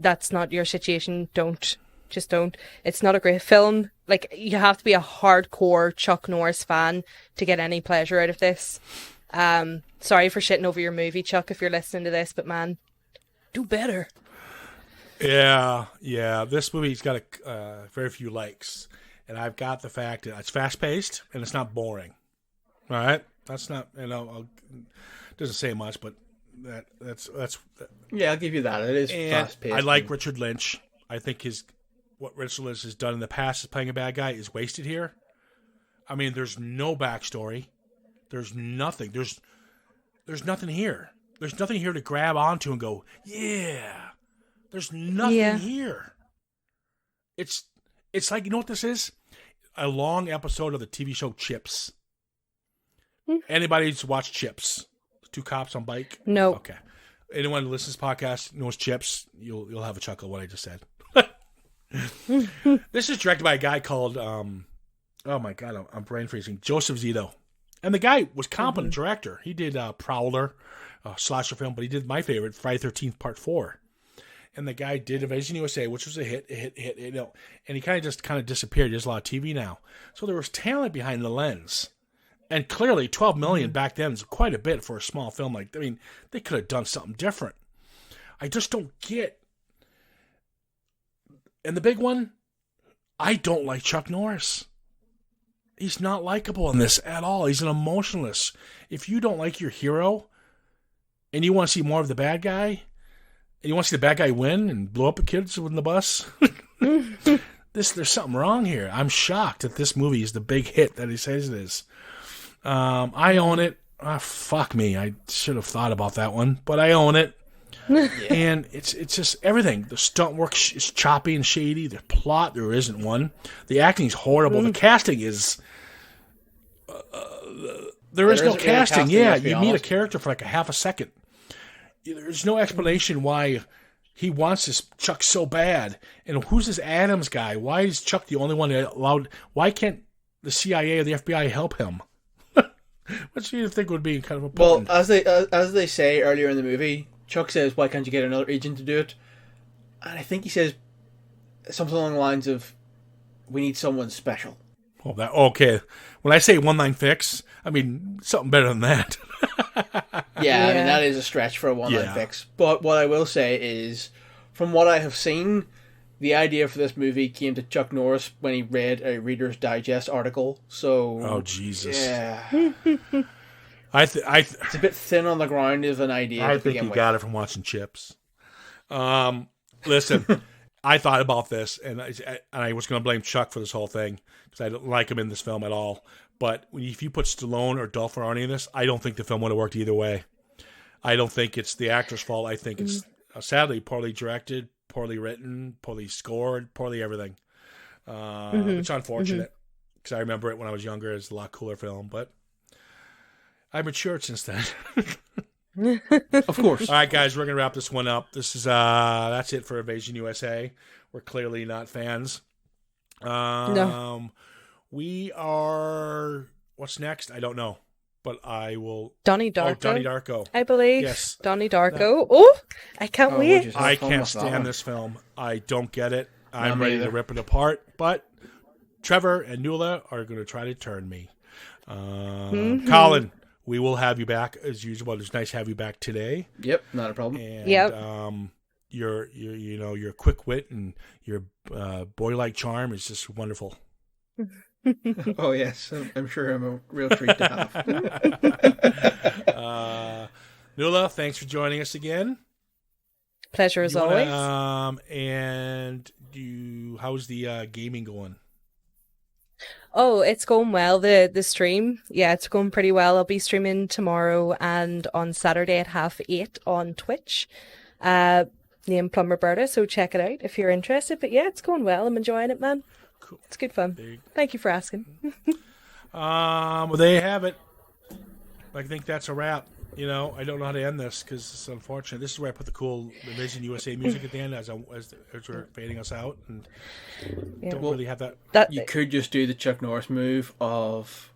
that's not your situation, don't. Just don't. It's not a great film. Like, you have to be a hardcore Chuck Norris fan to get any pleasure out of this. Sorry for shitting over your movie, Chuck, if you're listening to this, but man, do better. Yeah. This movie's got very few likes, and I've got the fact that it's fast paced and it's not boring. All right, that's not doesn't say much, but that's Yeah, I'll give you that. It is fast paced. I like Richard Lynch. I think what Richard Lynch has done in the past as playing a bad guy is wasted here. I mean, there's no backstory. There's nothing. There's nothing here. There's nothing here to grab onto and go, yeah. There's nothing here. It's like, you know what this is? A long episode of the TV show Chips. Anybody who's watched Chips? Two cops on bike? No. Okay. Anyone who listens to this podcast knows Chips, you'll have a chuckle at what I just said. This is directed by a guy called oh my god, I'm brain freezing. Joseph Zito. And the guy was competent director. He did Prowler, slasher film, but he did my favorite, Friday 13th Part 4. And the guy did Invasion USA, which was a hit, you know, and he kind of disappeared. He does a lot of TV now. So there was talent behind the lens. And clearly, $12 million back then is quite a bit for a small film. Like, I mean, they could have done something different. I just don't get. And the big one, I don't like Chuck Norris. He's not likable in this at all. He's an emotionless. If you don't like your hero, and you want to see more of the bad guy, and you want to see the bad guy win and blow up the kids in the bus, there's something wrong here. I'm shocked that this movie is the big hit that he says it is. I own it. Fuck me. I should have thought about that one, but I own it. And it's just everything. The stunt work is choppy and shady. The plot, there isn't one. The acting is horrible. The casting is... there is no casting. Yeah, you meet a character for like a half a second. There's no explanation why he wants this Chuck so bad. And who's this Adams guy? Why is Chuck the only one that allowed... Why can't the CIA or the FBI help him? What do you think would be kind of important? Well, as they say earlier in the movie, Chuck says, "Why can't you get another agent to do it?" And I think he says something along the lines of, "We need someone special." Oh, okay. When I say one-line fix, I mean something better than that. Yeah, I mean, that is a stretch for a one-line fix. But what I will say is, from what I have seen, the idea for this movie came to Chuck Norris when he read a Reader's Digest article. So, oh Jesus! Yeah, it's a bit thin on the ground of an idea. I think he got it from watching Chips. Listen, I thought about this, and I was going to blame Chuck for this whole thing because I don't like him in this film at all. But if you put Stallone or Dolph Lundgren in this, I don't think the film would have worked either way. I don't think it's the actor's fault. I think it's sadly poorly directed, poorly written, poorly scored, poorly everything. It's unfortunate because I remember it when I was younger as a lot cooler film, but I matured since then. Of course. All right, guys, we're gonna wrap this one up. This is that's it for Invasion USA. We're clearly not fans. No. We are. What's next? I don't know, but I will. Donnie Darko. Oh, Donnie Darko. I believe. Yes. Donnie Darko. I can't wait. I can't stand this film. I don't get it. I'm ready to rip it apart. But Trevor and Nuala are going to try to turn me. Colin, we will have you back as usual. It's nice to have you back today. Yep, not a problem. And, your quick wit and your boy-like charm is just wonderful. Oh yes, I'm sure I'm a real treat to have. Nuala, thanks for joining us again. Pleasure as always. And how's the gaming going? Oh, it's going well. The stream, yeah, it's going pretty well. I'll be streaming tomorrow and on Saturday at 8:30 on Twitch. Name Plumber Berta, so check it out if you're interested. But yeah, it's going well. I'm enjoying it, man. Cool. It's good fun. Thank you for asking. Well, there you have it. I think that's a wrap. You know, I don't know how to end this because it's unfortunate. This is where I put the cool Amazing USA music at the end as we're fading us out, and don't really have that. You could just do the Chuck Norris move of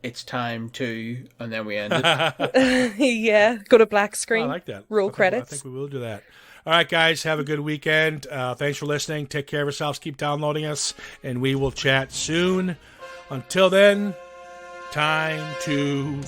"It's time to," and then we end it. Yeah, go to black screen. I like that. Roll credits. I think we will do that. All right, guys, have a good weekend. Thanks for listening. Take care of yourselves. Keep downloading us, and we will chat soon. Until then, time to